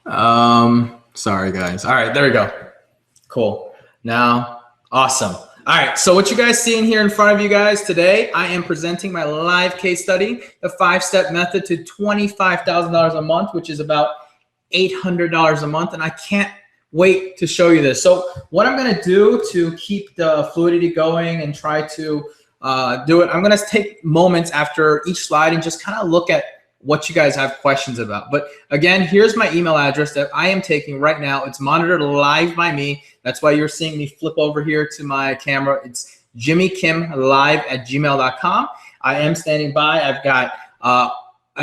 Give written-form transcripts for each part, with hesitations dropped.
Sorry guys. All right, there we go. Cool. Now, awesome. All right, so what you guys seeing here in front of you guys today, I am presenting my live case study, the 5-step method to $25,000 a month, which is about $800 a month. And I can't wait to show you this. So what I'm gonna do to keep the fluidity going and try to do it, I'm gonna take moments after each slide and just kind of look at what you guys have questions about. But again, here's my email address that I am taking right now. It's monitored live by me. That's why you're seeing me flip over here to my camera. It's jimmykimlive@gmail.com. I am standing by. I've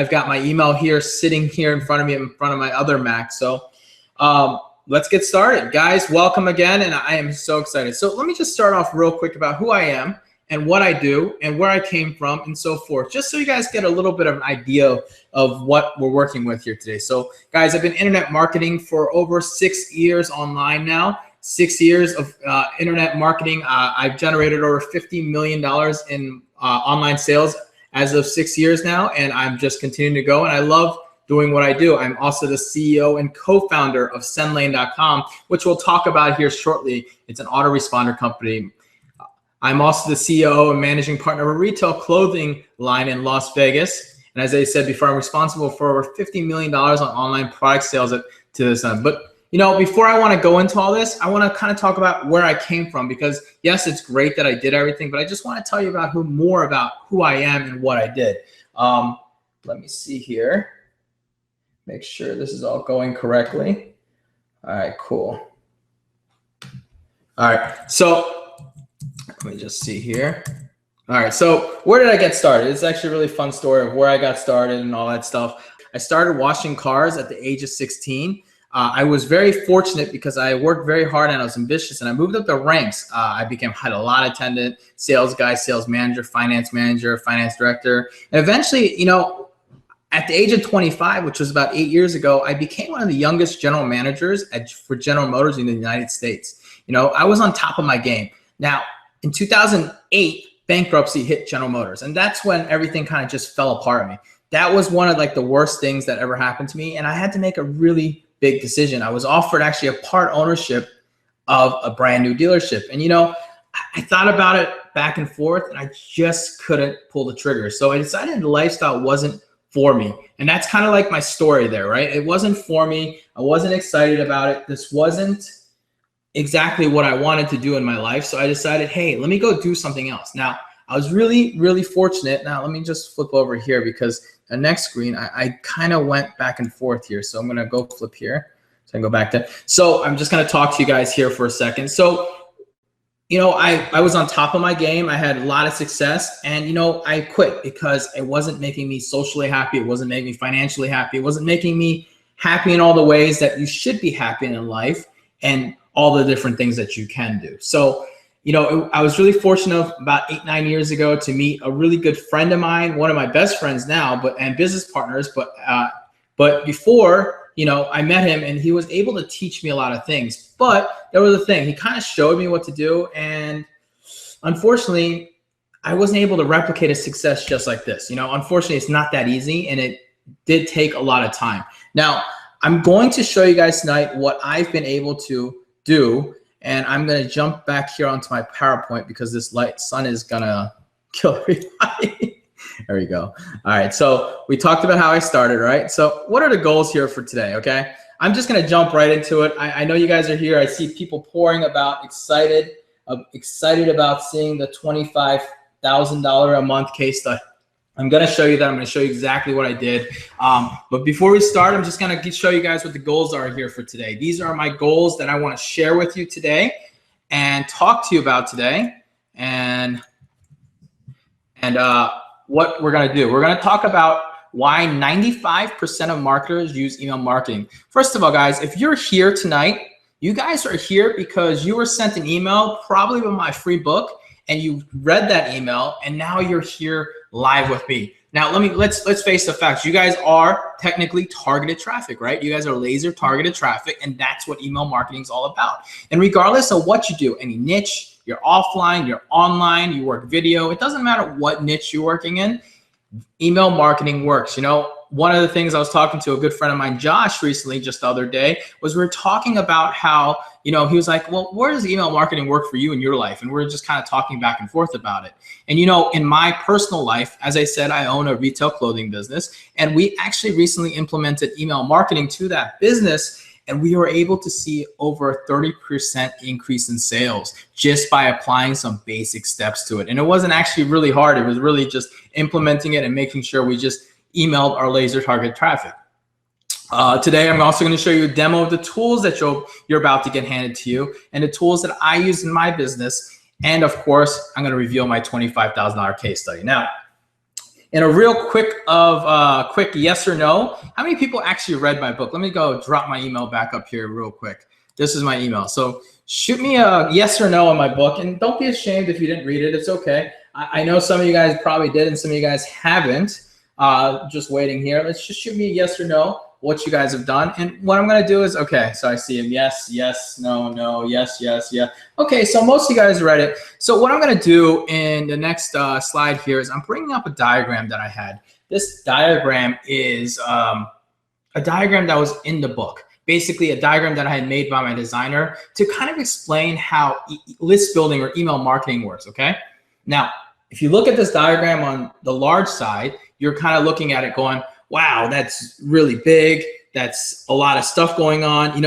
got my email here sitting here in front of me, in front of my other Mac. So let's get started. Guys, welcome again, and I am so excited. So let me just start off real quick about who I am and what I do and where I came from and so forth, just so you guys get a little bit of an idea of what we're working with here today. So guys, I've been internet marketing for over 6 years online now, 6 years of internet marketing. I've generated over $50 million in online sales as of 6 years now, and I'm just continuing to go, and I love doing what I do. I'm also the CEO and co-founder of SendLane.com, which we'll talk about here shortly. It's an autoresponder company. I'm also the CEO and managing partner of a retail clothing line in Las Vegas. And as I said before, I'm responsible for over $50 million on online product sales to this end. But you know, before I want to go into all this, I want to kind of talk about where I came from, because yes, it's great that I did everything, but I just want to tell you about more about who I am and what I did. Let me see here. Make sure this is all going correctly. All right, cool. All right, so let me just see here. All right, so where did I get started? It's actually a really fun story of where I got started and all that stuff. I started washing cars at the age of 16. I was very fortunate because I worked very hard and I was ambitious, and I moved up the ranks. I had a lot attendant, sales guy, sales manager, finance director. And eventually, you know, at the age of 25, which was about 8 years ago, I became one of the youngest general managers for General Motors in the United States. You know, I was on top of my game. Now, in 2008, bankruptcy hit General Motors, and that's when everything kind of just fell apart on me. That was one of like the worst things that ever happened to me, and I had to make a really big decision. I was offered actually a part ownership of a brand new dealership, and you know, I thought about it back and forth, and I just couldn't pull the trigger. So I decided the lifestyle wasn't for me, and that's kind of like my story there, right? It wasn't for me. I wasn't excited about it. This wasn't exactly what I wanted to do in my life. So I decided, hey, let me go do something else. Now, I was really, really fortunate. Now, let me just flip over here, because the next screen, I kind of went back and forth here. So I'm going to go flip here. So I can go back to, so I'm just going to talk to you guys here for a second. So, you know, I was on top of my game. I had a lot of success, and, you know, I quit because it wasn't making me socially happy. It wasn't making me financially happy. It wasn't making me happy in all the ways that you should be happy in life, and all the different things that you can do. So, you know, I was really fortunate about 8-9 years ago to meet a really good friend of mine, one of my best friends now, and business partners. But before, you know, I met him, and he was able to teach me a lot of things. But there was a thing, he kind of showed me what to do. And unfortunately, I wasn't able to replicate a success just like this. You know, unfortunately, it's not that easy, and it did take a lot of time. Now, I'm going to show you guys tonight what I've been able to do, and I'm going to jump back here onto my PowerPoint because this sun is going to kill everybody. There we go. All right, so we talked about how I started, right? So what are the goals here for today, okay? I'm just going to jump right into it. I know you guys are here. I see people pouring about, excited about seeing the $25,000 a month case study. I'm going to show you that. I'm going to show you exactly what I did. But before we start, I'm just going to show you guys what the goals are here for today. These are my goals that I want to share with you today and talk to you about today. And what we're going to do. We're going to talk about why 95% of marketers use email marketing. First of all, guys, if you're here tonight, you guys are here because you were sent an email, probably with my free book, and you read that email, and now you're here live with me. Now, let's face the facts. You guys are technically targeted traffic, right? You guys are laser targeted traffic, and that's what email marketing is all about. And regardless of what you do, any niche, you're offline, you're online, you work video, it doesn't matter what niche you're working in, email marketing works. You know, one of the things I was talking to a good friend of mine, Josh, recently, just the other day, was we were talking about how, he was like, well, where does email marketing work for you in your life? And we're just kind of talking back and forth about it. And, in my personal life, as I said, I own a retail clothing business, and we actually recently implemented email marketing to that business. And we were able to see over a 30% increase in sales just by applying some basic steps to it. And it wasn't actually really hard. It was really just implementing it and making sure we just emailed our laser target traffic. Today, I'm also going to show you a demo of the tools that you're about to get handed to you and the tools that I use in my business. And of course, I'm going to reveal my $25,000 case study. Now, in a real quick yes or no, how many people actually read my book? Let me go drop my email back up here real quick. This is my email. So shoot me a yes or no on my book, and don't be ashamed if you didn't read it. It's okay. I know some of you guys probably did and some of you guys haven't. Just waiting here. Let's just shoot me a yes or no, what you guys have done. And what I'm going to do is, okay, so I see him. Yes, yes, no, no, yes, yes, yeah. Okay, so most of you guys read it. So what I'm going to do in the next slide here is I'm bringing up a diagram that I had. This diagram is a diagram that was in the book. Basically a diagram that I had made by my designer to kind of explain how list building or email marketing works, okay? Now, if you look at this diagram on the large side, you're kind of looking at it going, wow, that's really big. That's a lot of stuff going on.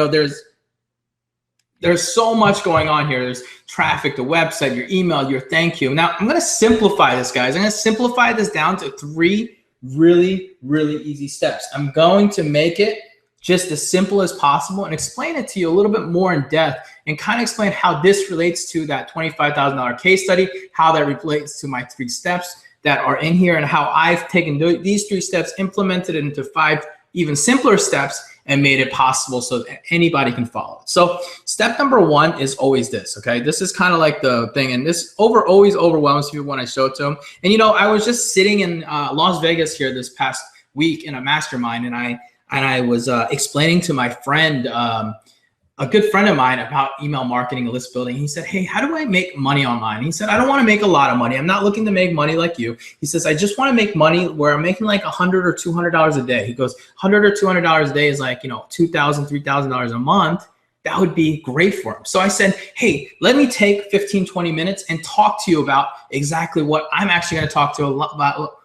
There's so much going on here. There's traffic, the website, your email, your thank you. Now, I'm going to simplify this, guys. I'm going to simplify this down to 3 really, really easy steps. I'm going to make it just as simple as possible and explain it to you a little bit more in depth and kind of explain how this relates to that $25,000 case study, how that relates to my 3 steps that are in here, and how I've taken these 3 steps, implemented it into 5 even simpler steps, and made it possible so that anybody can follow. So step number 1 is always this, okay? This is kind of like the thing, and this always overwhelms people when I show it to them. And I was just sitting in Las Vegas here this past week in a mastermind, and I was explaining to my friend, a good friend of mine, about email marketing and list building. He said, hey, how do I make money online? He said, I don't want to make a lot of money. I'm not looking to make money like you. He says, I just want to make money where I'm making like $100 or $200 a day. He goes, $100 or $200 a day is like, $2,000, $3,000 a month. That would be great for him. So I said, hey, let me take 15, 20 minutes and talk to you about exactly what I'm actually going to talk to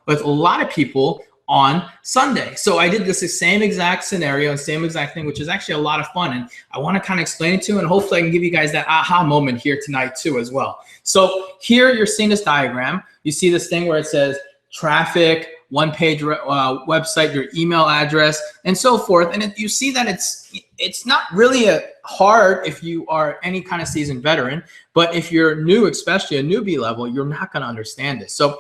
with a lot of people on Sunday. So I did this same exact scenario and same exact thing, which is actually a lot of fun. And I want to kind of explain it to you, and hopefully I can give you guys that aha moment here tonight too as well. So here you're seeing this diagram. You see this thing where it says traffic, 1-page website, your email address, and so forth. And you see that it's not really hard if you are any kind of seasoned veteran, but if you're new, especially a newbie level, you're not going to understand this. So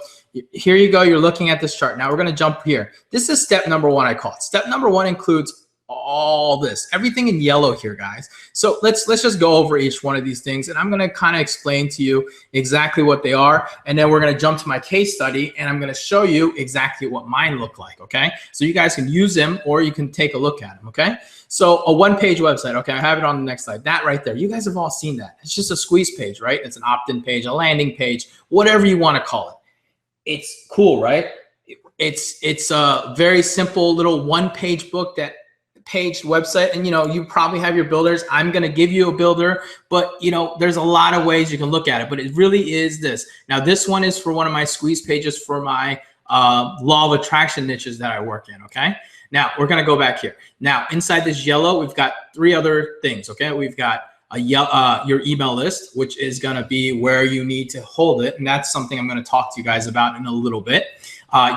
here you go. You're looking at this chart. Now we're going to jump here. This is step number 1, I call it. Step number 1 includes all this, everything in yellow here, guys. So let's just go over each one of these things, and I'm going to kind of explain to you exactly what they are, and then we're going to jump to my case study, and I'm going to show you exactly what mine look like, okay? So you guys can use them, or you can take a look at them, okay? So a 1-page website, okay, I have it on the next slide. That right there, you guys have all seen that. It's just a squeeze page, right? It's an opt-in page, a landing page, whatever you want to call it. It's cool, right? It's a very simple little 1-page book, that page website, and you probably have your builders. I'm going to give you a builder, but there's a lot of ways you can look at it, but it really is this. Now this one is for one of my squeeze pages for my law of attraction niches that I work in, okay? Now we're going to go back here. Now inside this yellow, we've got 3 other things, okay? We've got your email list, which is going to be where you need to hold it, and that's something I'm going to talk to you guys about in a little bit.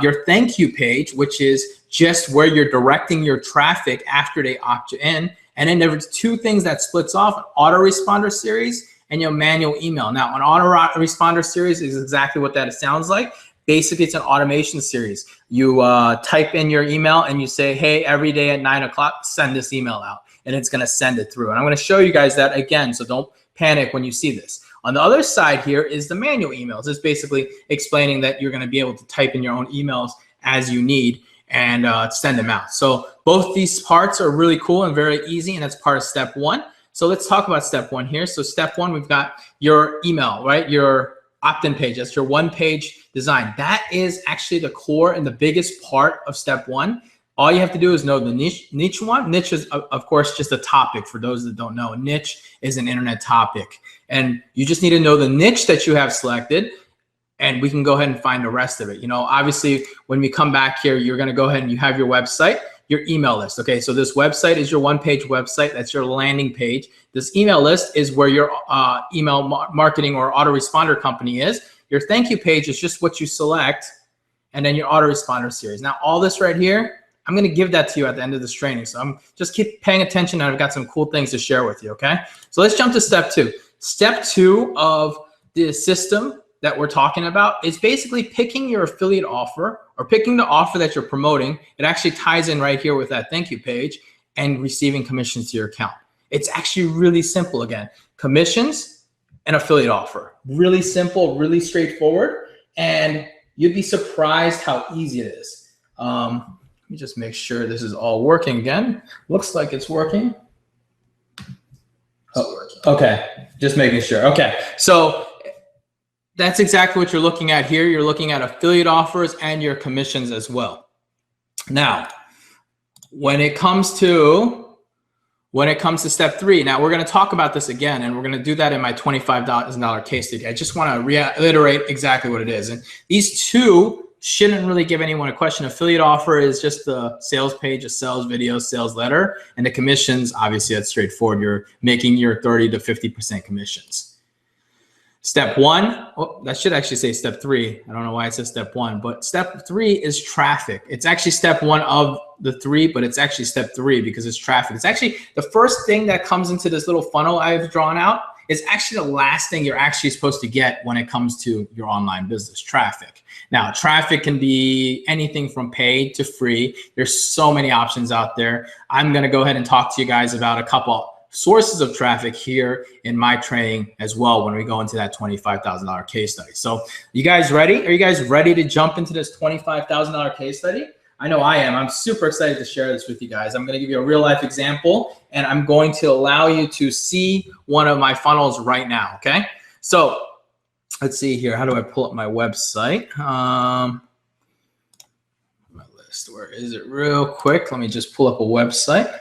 Your thank you page, which is just where you're directing your traffic after they opt you in. And then there's 2 things that splits off: an autoresponder series and your manual email. Now, an autoresponder series is exactly what that sounds like. Basically, it's an automation series. You type in your email and you say, hey, every day at 9 o'clock, send this email out, and it's going to send it through. And I'm going to show you guys that again, so don't panic when you see this. On the other side here is the manual emails. It's basically explaining that you're going to be able to type in your own emails as you need and send them out. So both these parts are really cool and very easy, and that's part of step 1. So let's talk about step 1 here. So step 1, we've got your email, right? Your opt-in page. That's your 1-page design. That is actually the core and the biggest part of step 1. All you have to do is know the niche one. Niche is, of course, just a topic for those that don't know. Niche is an internet topic. And you just need to know the niche that you have selected, and we can go ahead and find the rest of it. You know, obviously, when we come back here, you're going to go ahead and you have your website, your email list. Okay, so this website is your one-page website. That's your landing page. This email list is where your email marketing or autoresponder company is. Your thank you page is just what you select, and then your autoresponder series. Now, all this right here, I'm going to give that to you at the end of this training. So I'm just keep paying attention, and I've got some cool things to share with you, okay? So let's jump to step 2. Step 2 of the system that we're talking about is basically picking your affiliate offer, or picking the offer that you're promoting. It actually ties in right here with that thank you page, and receiving commissions to your account. It's actually really simple. Again, commissions and affiliate offer. Really simple, really straightforward, and you'd be surprised how easy it is. Let me just make sure this is all working again. Looks like it's working. Oh, okay, just making sure. Okay, so that's exactly what you're looking at here. You're looking at affiliate offers and your commissions as well. Now, when it comes to step 3, now we're going to talk about this again, and we're going to do that in my $25,000 case study. I just want to reiterate exactly what it is. And these two shouldn't really give anyone a question. Affiliate offer is just the sales page, a sales video, sales letter, and the commissions, obviously that's straightforward. You're making your 30 to 50% commissions. Step 1, oh, that should actually say step 3. I don't know why it says step 1, but step 3 is traffic. It's actually step 1 of the 3, but it's actually step 3 because it's traffic. It's actually the first thing that comes into this little funnel I've drawn out is actually the last thing you're actually supposed to get when it comes to your online business, traffic. Now, traffic can be anything from paid to free. There's so many options out there. I'm going to go ahead and talk to you guys about a couple sources of traffic here in my training as well when we go into that $25,000 case study. So you guys ready? Are you guys ready to jump into this $25,000 case study? I know I am. I'm super excited to share this with you guys. I'm going to give you a real life example, and I'm going to allow you to see one of my funnels right now, okay? So let's see here. How do I pull up my website? My list, where is it real quick? Let me just pull up a website.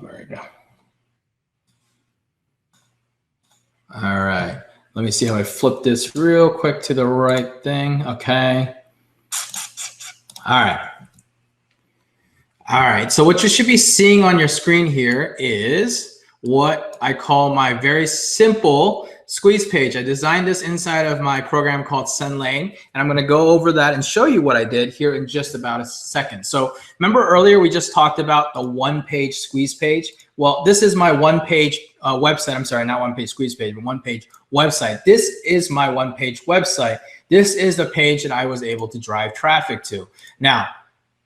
There we go. All right. Let me see how I flip this real quick to the right thing. Okay. All right. All right. So what you should be seeing on your screen here is what I call my very simple squeeze page. I designed this inside of my program called SendLane, and I'm going to go over that and show you what I did here in just about a second. So remember earlier we just talked about the one-page squeeze page? Well, this is my one-page website. I'm sorry, not one-page squeeze page, but one-page website. This is my one-page website. This is the page that I was able to drive traffic to. Now,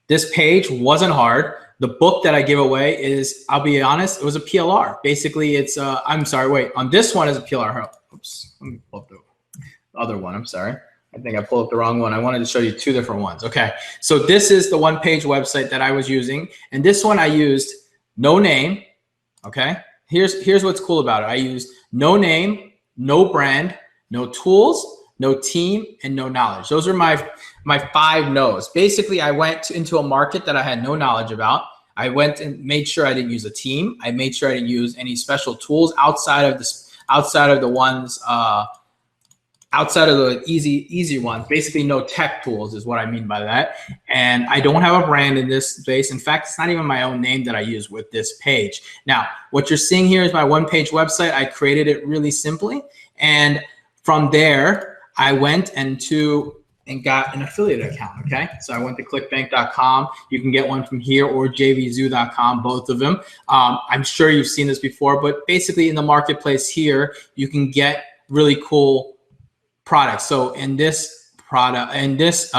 this page wasn't hard. The book that I give away is, I'll be honest, it was a PLR. Basically, it's, I'm sorry, wait, on this one is a PLR. Oops, let me pull up the other one, I'm sorry. I think I pulled up the wrong one. I wanted to show you two different ones. Okay, so this is the one-page website that I was using. And this one I used no name, okay? Here's what's cool about it. I used no name, no brand, no tools, no team, and no knowledge. Those are my 5 no's. Basically, I went into a market that I had no knowledge about. I went and made sure I didn't use a team. I made sure I didn't use any special tools outside of the ones, outside of the easy ones. Basically, no tech tools is what I mean by that. And I don't have a brand in this space. In fact, it's not even my own name that I use with this page. Now, what you're seeing here is my one-page website. I created it really simply, and from there, I went and got an affiliate account, okay? So I went to clickbank.com. You can get one from here or jvzoo.com, both of them. I'm sure you've seen this before, but basically in the marketplace here, you can get really cool products. So in this product, in this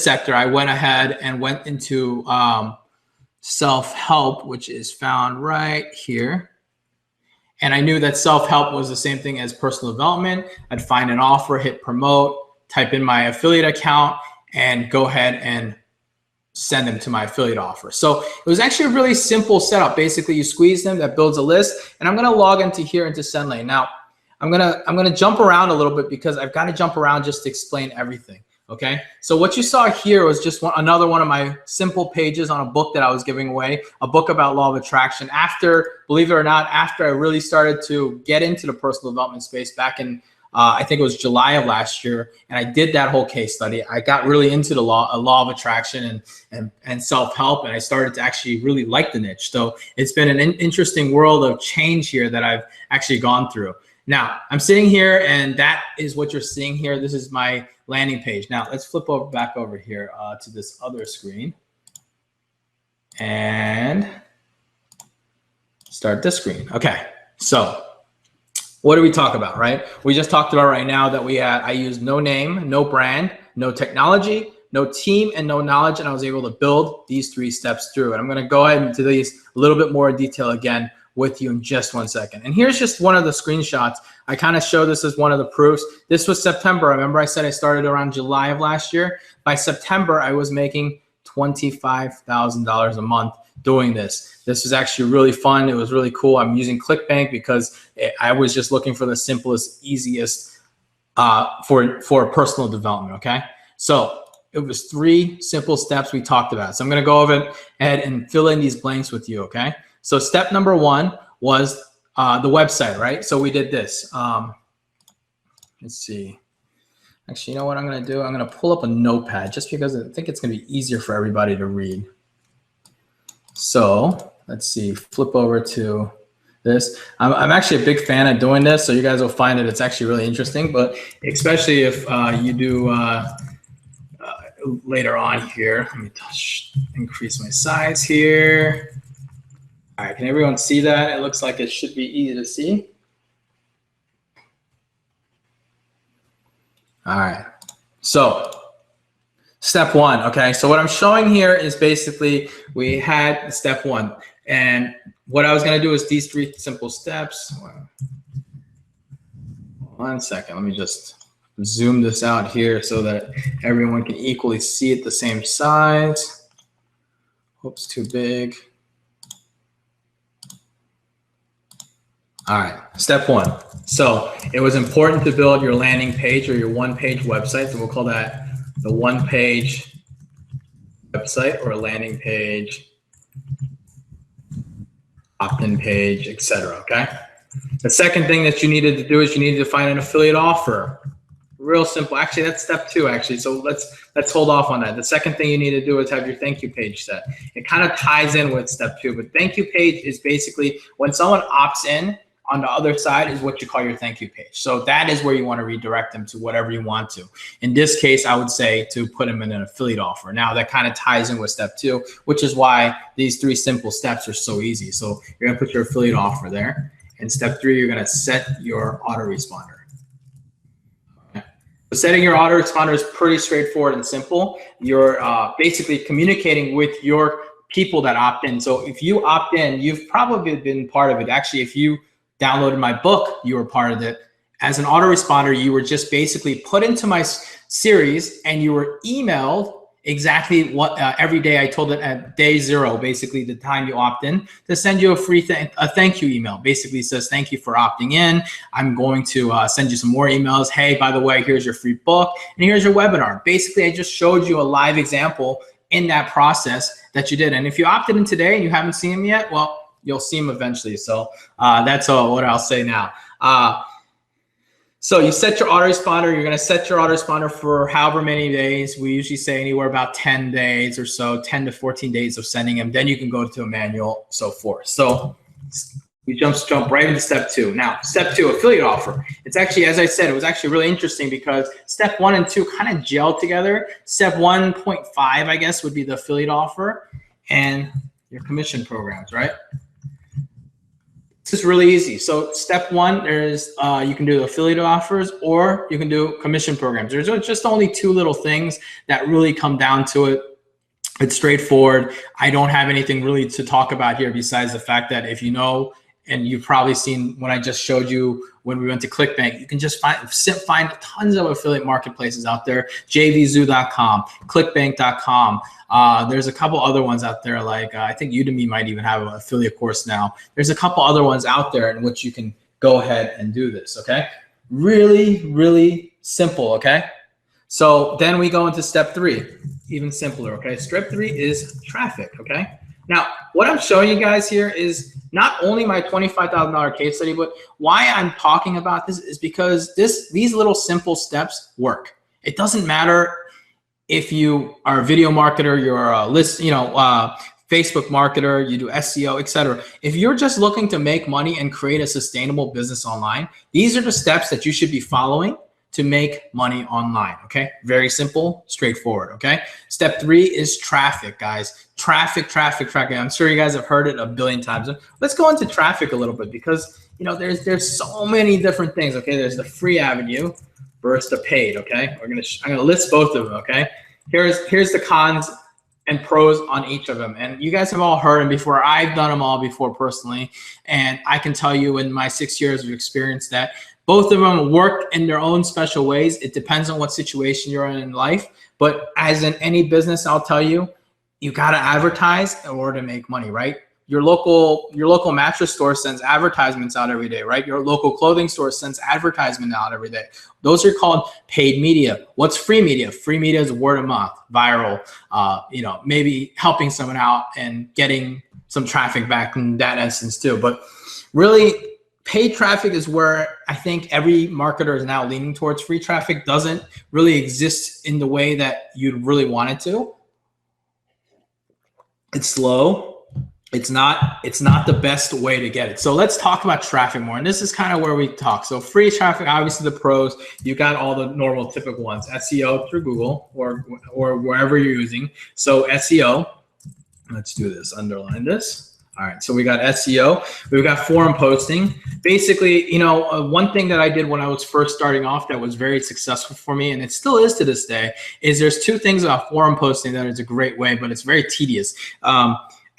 sector, I went ahead and went into self-help, which is found right here. And I knew that self-help was the same thing as personal development. I'd find an offer, hit promote, type in my affiliate account, and go ahead and send them to my affiliate offer. So it was actually a really simple setup. Basically, you squeeze them, that builds a list. And I'm going to log into here into SendLane. Now, I'm gonna jump around a little bit because I've got to jump around just to explain everything. Okay, so what you saw here was just another one of my simple pages on a book that I was giving away, a book about law of attraction. After, believe it or not, after I really started to get into the personal development space back in, I think it was July of last year, and I did that whole case study. I got really into the law of attraction and self-help, and I started to actually really like the niche. So it's been an interesting world of change here that I've actually gone through. Now, I'm sitting here, and that is what you're seeing here. This is my landing page. Now, let's flip back over here to this other screen and start this screen. Okay, so what do we talk about, right? We just talked about right now that I used no name, no brand, no technology, no team, and no knowledge, and I was able to build these 3 steps through. And I'm going to go ahead and do these a little bit more in detail again with you in just 1 second. And here's just one of the screenshots. I kind of show this as one of the proofs. This was September. Remember I said I started around July of last year. By September, I was making $25,000 a month doing this. This was actually really fun. It was really cool. I'm using ClickBank because I was just looking for the simplest, easiest for personal development, okay? So it was 3 simple steps we talked about. So I'm gonna go over ahead and fill in these blanks with you, okay? So step number 1 was the website, right? So we did this. Let's see. Actually, you know what I'm going to do? I'm going to pull up a notepad just because I think it's going to be easier for everybody to read. So let's see. Flip over to this. I'm actually a big fan of doing this, so you guys will find that it's actually really interesting, but especially if you do later on here. Let me increase my size here. All right, can everyone see that? It looks like it should be easy to see. All right, so step 1, okay? So what I'm showing here is basically we had step 1. And what I was gonna do is these 3 simple steps. 1 second, let me just zoom this out here so that everyone can equally see it the same size. Oops, too big. All right, step 1. So it was important to build your landing page or your 1-page website. So we'll call that the 1-page website or a landing page, opt-in page, etc. Okay. The second thing that you needed to do is you needed to find an affiliate offer. Real simple. Actually, that's step 2. Actually, so let's hold off on that. The second thing you need to do is have your thank you page set. It kind of ties in with step 2, but thank you page is basically when someone opts in. On the other side is what you call your thank you page. So that is where you want to redirect them to whatever you want to. In this case, I would say to put them in an affiliate offer. Now that kind of ties in with step 2, which is why these 3 simple steps are so easy. So you're gonna put your affiliate offer there. And step 3, you're gonna set your autoresponder. Okay. So setting your autoresponder is pretty straightforward and simple. You're basically communicating with your people that opt in. So if you opt in, you've probably been part of it. Actually, if you downloaded my book, you were part of it. As an autoresponder, you were just basically put into my series and you were emailed exactly what every day. I told it at day 0, basically the time you opt in, to send you a free thank you email. Basically says, thank you for opting in. I'm going to send you some more emails. Hey, by the way, here's your free book and here's your webinar. Basically, I just showed you a live example in that process that you did. And if you opted in today and you haven't seen them yet, well, you'll see them eventually. So that's all what I'll say now. So you set your autoresponder. You're going to set your autoresponder for however many days. We usually say anywhere about 10 days or so, 10 to 14 days of sending them. Then you can go to a manual, so forth. So we jump right into step 2. Now, step 2, affiliate offer. It's actually, as I said, it was actually really interesting because step 1 and 2 kind of gel together. Step 1.5, I guess, would be the affiliate offer and your commission programs, right? This is really easy. So step 1, there's you can do affiliate offers or you can do commission programs. There's just only 2 little things that really come down to it. It's straightforward. I don't have anything really to talk about here besides the fact that if you know, and you've probably seen when I just showed you when we went to ClickBank, you can just find tons of affiliate marketplaces out there. jvzoo.com, clickbank.com. There's a couple other ones out there, like I think Udemy might even have an affiliate course now. There's a couple other ones out there in which you can go ahead and do this, okay? Really, really simple, okay? So then we go into step 3, even simpler, okay? Step 3 is traffic, okay? Now, what I'm showing you guys here is not only my $25,000 case study, but why I'm talking about this is because these little simple steps work. It doesn't matter if you are a video marketer, you're a Facebook marketer, you do SEO, etc. If you're just looking to make money and create a sustainable business online, these are the steps that you should be following to make money online, okay? Very simple, straightforward, okay? Step 3 is traffic, guys. Traffic. I'm sure you guys have heard it a billion times. Let's go into traffic a little bit because, you know, there's so many different things, okay? There's the free avenue versus the paid, okay? I'm gonna list both of them, okay? Here's the cons and pros on each of them. And you guys have all heard them before. I've done them all before personally. And I can tell you in my 6 years of experience that both of them work in their own special ways. It depends on what situation you're in life. But as in any business, I'll tell you, you got to advertise in order to make money, right? Your local mattress store sends advertisements out every day, right? Your local clothing store sends advertisement out every day. Those are called paid media. What's free media? Free media is word of mouth, viral, maybe helping someone out and getting some traffic back in that essence too. But really, paid traffic is where I think every marketer is now leaning towards. Free traffic doesn't really exist in the way that you'd really want it to. It's slow. It's not the best way to get it. So let's talk about traffic more. And this is kind of where we talk. So free traffic, obviously the pros, you got all the normal typical ones, SEO through Google or wherever you're using. So SEO, let's do this, underline this. All right, so we got SEO, we've got forum posting. Basically, one thing that I did when I was first starting off that was very successful for me, and it still is to this day, is there's 2 things about forum posting that is a great way, but it's very tedious.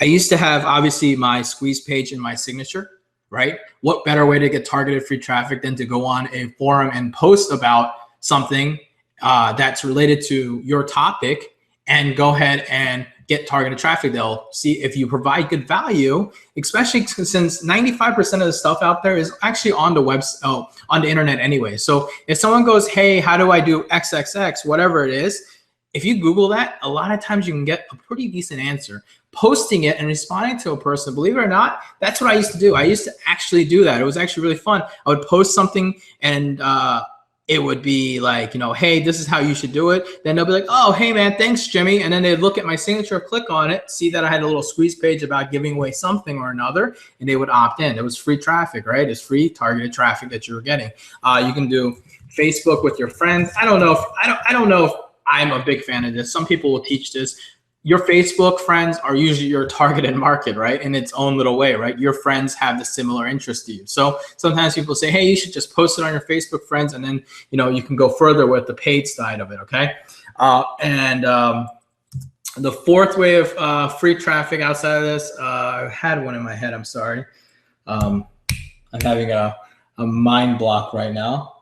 I used to have obviously my squeeze page in my signature, right? What better way to get targeted free traffic than to go on a forum and post about something that's related to your topic and go ahead and get targeted traffic. They'll see if you provide good value, especially since 95% of the stuff out there is actually on the internet anyway. So if someone goes, hey, how do I do XXX, whatever it is, if you Google that, a lot of times you can get a pretty decent answer. Posting it and responding to a person, believe it or not, that's what I used to do. I used to actually do that. It was actually really fun. I would post something and it would be like, hey, this is how you should do it. Then they'll be like, oh, hey man, thanks, Jimmy. And then they'd look at my signature, click on it, see that I had a little squeeze page about giving away something or another, and they would opt in. It was free traffic, right? It's free targeted traffic that you were getting. You can do Facebook with your friends. I don't know if I'm a big fan of this. Some people will teach this. Your Facebook friends are usually your targeted market, right? In its own little way, right? Your friends have the similar interest to you. So sometimes people say, hey, you should just post it on your Facebook friends, and then, you can go further with the paid side of it, okay? The fourth way of free traffic outside of this, I had one in my head, I'm sorry. I'm having a mind block right now.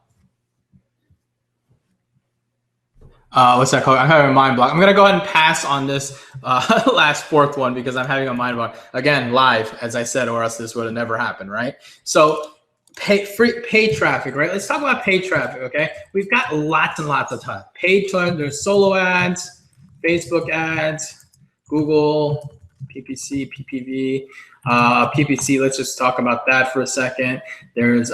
What's that called? I'm having a mind block. I'm going to go ahead and pass on this last fourth one because I'm having a mind block. Again, live, as I said, or else this would have never happened, right? So paid traffic, right? Let's talk about paid traffic, okay? We've got lots and lots of time. Paid traffic, there's solo ads, Facebook ads, Google, PPC, PPV. PPC, let's just talk about that for a second. There's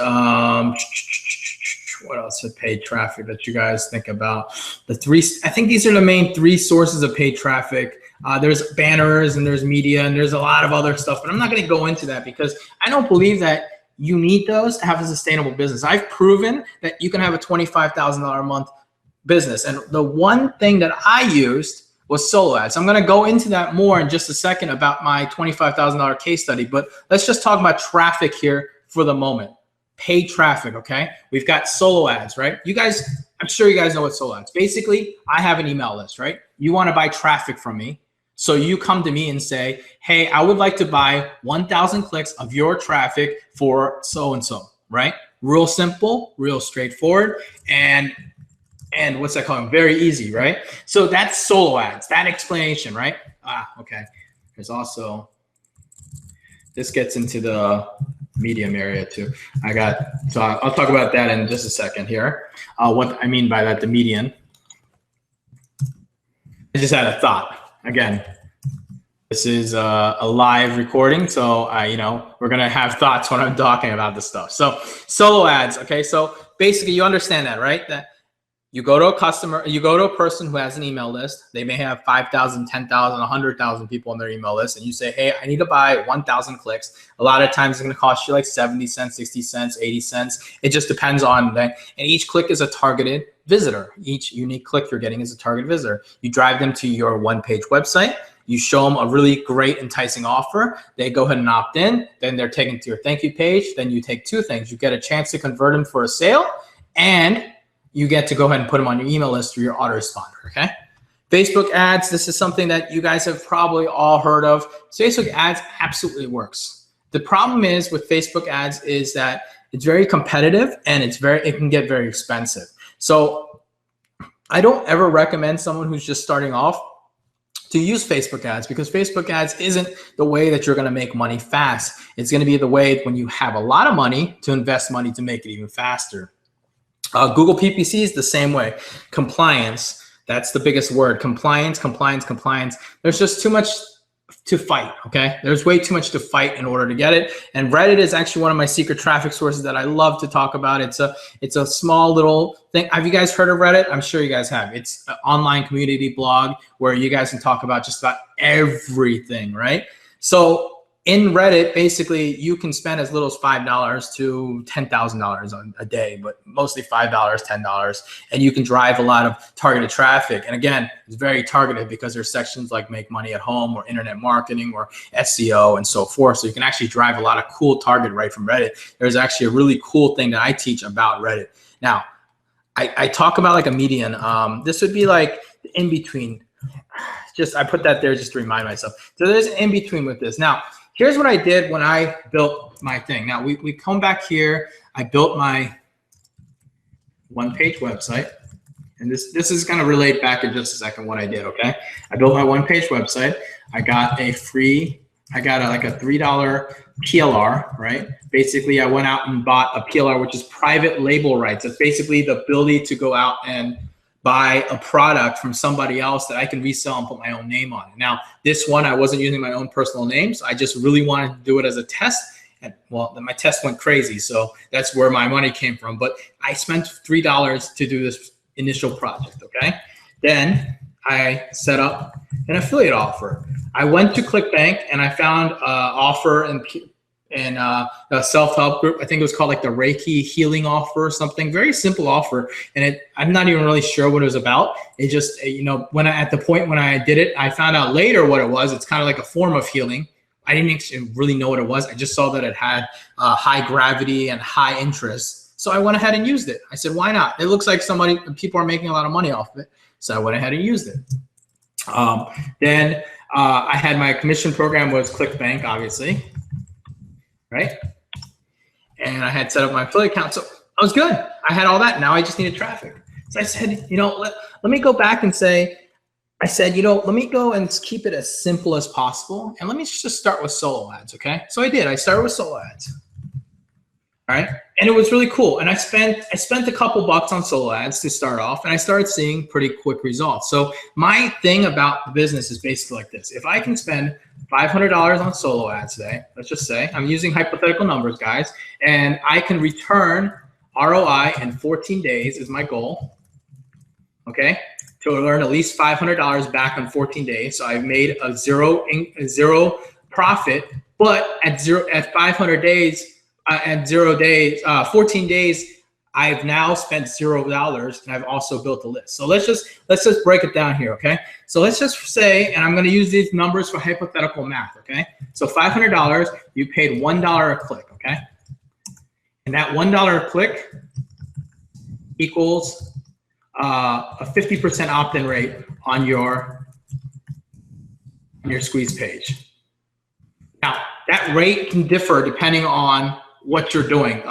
what else is paid traffic that you guys think about? I think these are the main 3 sources of paid traffic. There's banners and there's media and there's a lot of other stuff, but I'm not going to go into that because I don't believe that you need those to have a sustainable business. I've proven that you can have a $25,000 a month business. And the one thing that I used was solo ads. I'm going to go into that more in just a second about my $25,000 case study, but let's just talk about traffic here for the moment. Paid traffic, okay? We've got solo ads, right? I'm sure you guys know what solo ads. Basically, I have an email list, right? You want to buy traffic from me. So you come to me and say, hey, I would like to buy 1,000 clicks of your traffic for so-and-so, right? Real simple, real straightforward, and what's that called? Very easy, right? So that's solo ads, that explanation, right? Okay. There's also, this gets into the medium area too. So I'll talk about that in just a second here. What I mean by that, the median. I just had a thought. Again, this is a live recording, so we're gonna have thoughts when I'm talking about this stuff. So solo ads, okay? So basically, you understand that, right? That you go to a customer, you go to a person who has an email list. They may have 5,000, 10,000, 100,000 people on their email list, and you say, hey, I need to buy 1,000 clicks. A lot of times it's going to cost you like 70 cents, 60 cents, 80 cents. It just depends on that. And each click is a targeted visitor. Each unique click you're getting is a targeted visitor. You drive them to your one-page website. You show them a really great, enticing offer. They go ahead and opt in. Then they're taken to your thank you page. Then you take two things. You get a chance to convert them for a sale, and you get to go ahead and put them on your email list through your autoresponder, okay? Facebook ads, this is something that you guys have probably all heard of. Facebook ads absolutely works. The problem is with Facebook ads is that it's very competitive and it can get very expensive. So I don't ever recommend someone who's just starting off to use Facebook ads, because Facebook ads isn't the way that you're gonna make money fast. It's gonna be the way when you have a lot of money to invest money to make it even faster. Google PPC is the same way. Compliance, that's the biggest word. Compliance, compliance, compliance. There's just too much to fight, okay? There's way too much to fight in order to get it. And Reddit is actually one of my secret traffic sources that I love to talk about. It's a small little thing. Have you guys heard of Reddit? I'm sure you guys have. It's an online community blog where you guys can talk about just about everything, right? So in Reddit, basically, you can spend as little as $5 to $10,000 a day, but mostly $5, $10, and you can drive a lot of targeted traffic. And again, it's very targeted because there's sections like make money at home or internet marketing or SEO and so forth. So you can actually drive a lot of cool target right from Reddit. There's actually a really cool thing that I teach about Reddit. Now, I talk about like a median. This would be like in between. I put that there just to remind myself. So there's an in between with this. Now, here's what I did when I built my thing. Now we come back here. I built my one-page website, and this is going to relate back in just a second what I did. Okay, I built my one-page website. I got like a $3 PLR, right? Basically, I went out and bought a PLR, which is private label rights. It's basically the ability to go out and buy a product from somebody else that I can resell and put my own name on it. Now, this one, I wasn't using my own personal names. I just really wanted to do it as a test. And well, my test went crazy. So that's where my money came from. But I spent $3 to do this initial project, okay? Then I set up an affiliate offer. I went to ClickBank and I found an offer in a self-help group. I think it was called like the Reiki healing offer or something. Very simple offer. And I'm not even really sure what it was about. It just, at the point when I did it, I found out later what it was. It's kind of like a form of healing. I didn't actually really know what it was. I just saw that it had high gravity and high interest. So I went ahead and used it. I said, why not? It looks like people are making a lot of money off of it. So I went ahead and used it. Then I had my commission program was ClickBank, obviously. Right? And I had set up my affiliate account. So I was good. I had all that. Now I just needed traffic. So I said, let me go back and say, let me go and keep it as simple as possible. And let me just start with solo ads. Okay. So I did. I started with solo ads. All right. And it was really cool. And I spent a couple bucks on solo ads to start off, and I started seeing pretty quick results. So my thing about the business is basically like this. If I can spend $500 on solo ads today, let's just say, I'm using hypothetical numbers, guys, and I can return ROI in 14 days is my goal, okay, to earn at least $500 back in 14 days. So I've made a zero profit, but at 500 days, at 14 days, I've now spent $0, and I've also built a list. So let's just break it down here, okay? So let's just say, and I'm going to use these numbers for hypothetical math, okay? So $500, you paid $1 a click, okay? And that $1 a click equals a 50% opt-in rate on your squeeze page. Now, that rate can differ depending on what you're doing.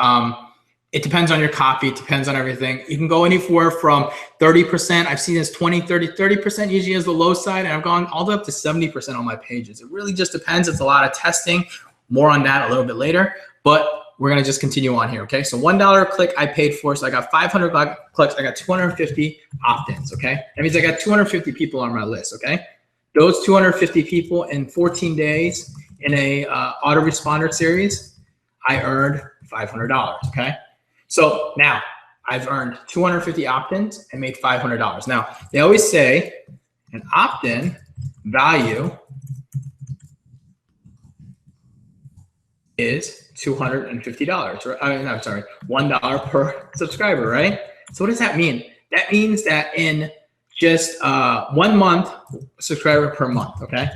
It depends on your copy. It depends on everything. You can go anywhere from 30%. I've seen this 20, 30% usually is the low side. And I've gone all the way up to 70% on my pages. It really just depends. It's a lot of testing. More on that a little bit later. but we're going to just continue on here. Okay. So $1 click I paid for. So I got 500 clicks. I got 250 opt-ins. Okay. That means I got 250 people on my list. Okay. Those 250 people in 14 days in a autoresponder series, I earned $500. Okay. So now I've earned 250 opt-ins and made $500. Now they always say an opt-in value is $250, right? I mean, I'm sorry, $1 per subscriber, right? So what does that mean? That means that in just 1 month, subscriber per month, okay?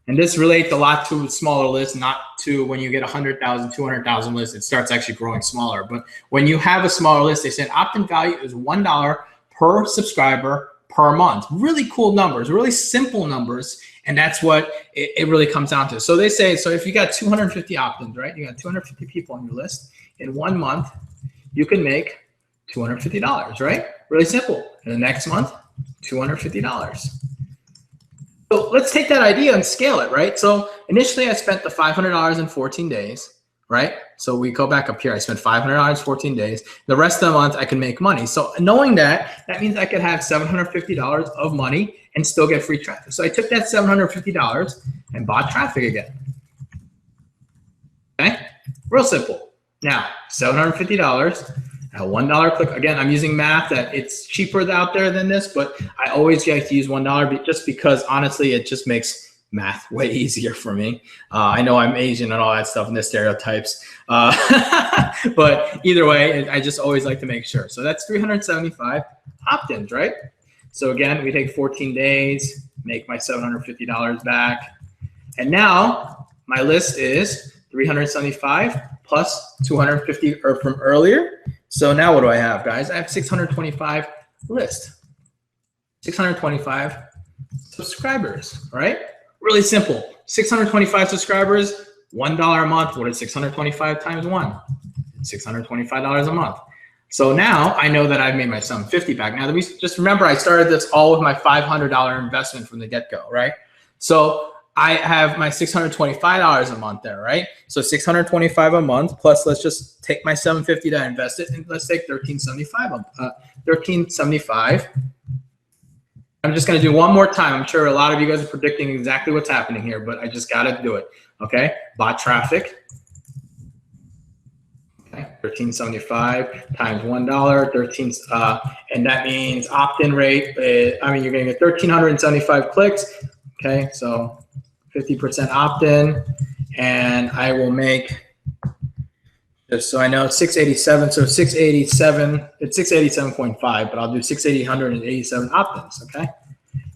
And this relates a lot to smaller lists, not to when you get 100,000, 200,000 lists, it starts actually growing smaller. But when you have a smaller list, they said opt-in value is $1 per subscriber per month. Really cool numbers, really simple numbers. And that's what it really comes down to. So they say, so if you got 250 opt-ins, right? You got 250 people on your list. In 1 month, you can make $250, right? Really simple. In the next month, $250. So let's take that idea and scale it, right? So initially I spent the $500 in 14 days, right? So we go back up here. I spent $500 14 days. The rest of the month I can make money. So knowing that, that means I could have $750 of money and still get free traffic. So I took that $750 and bought traffic again. Okay, real simple. Now, $750 at $1 click. Again, I'm using math that it's cheaper out there than this, but I always like to use $1 just because honestly, it just makes math way easier for me. I know I'm Asian and all that stuff and the stereotypes, but either way, I just always like to make sure. So that's 375 opt-ins, right? So again, we take 14 days, make my $750 back. And now my list is 375 plus 250 from earlier. So now what do I have, guys? I have 625 list, 625 subscribers, right? Really simple. 625 subscribers, $1 a month. What is 625 times 1? $625 a month. So now I know that I've made my $750 back. Now, just remember, I started this all with my $500 investment from the get-go, right? So I have my $625 a month there, right? So $625 a month plus, let's just take my $750 that I invested, and let's take $1,375. $1,375. I'm just going to do one more time. I'm sure a lot of you guys are predicting exactly what's happening here, but I just got to do it. Okay, bot traffic. Okay, $1,375 times $1, and that means opt-in rate. You're going to get 1,375 clicks. Okay, so 50% opt-in, and I will make, just so I know, 687. So 687, it's 687.5, but I'll do 687 opt-ins. Okay,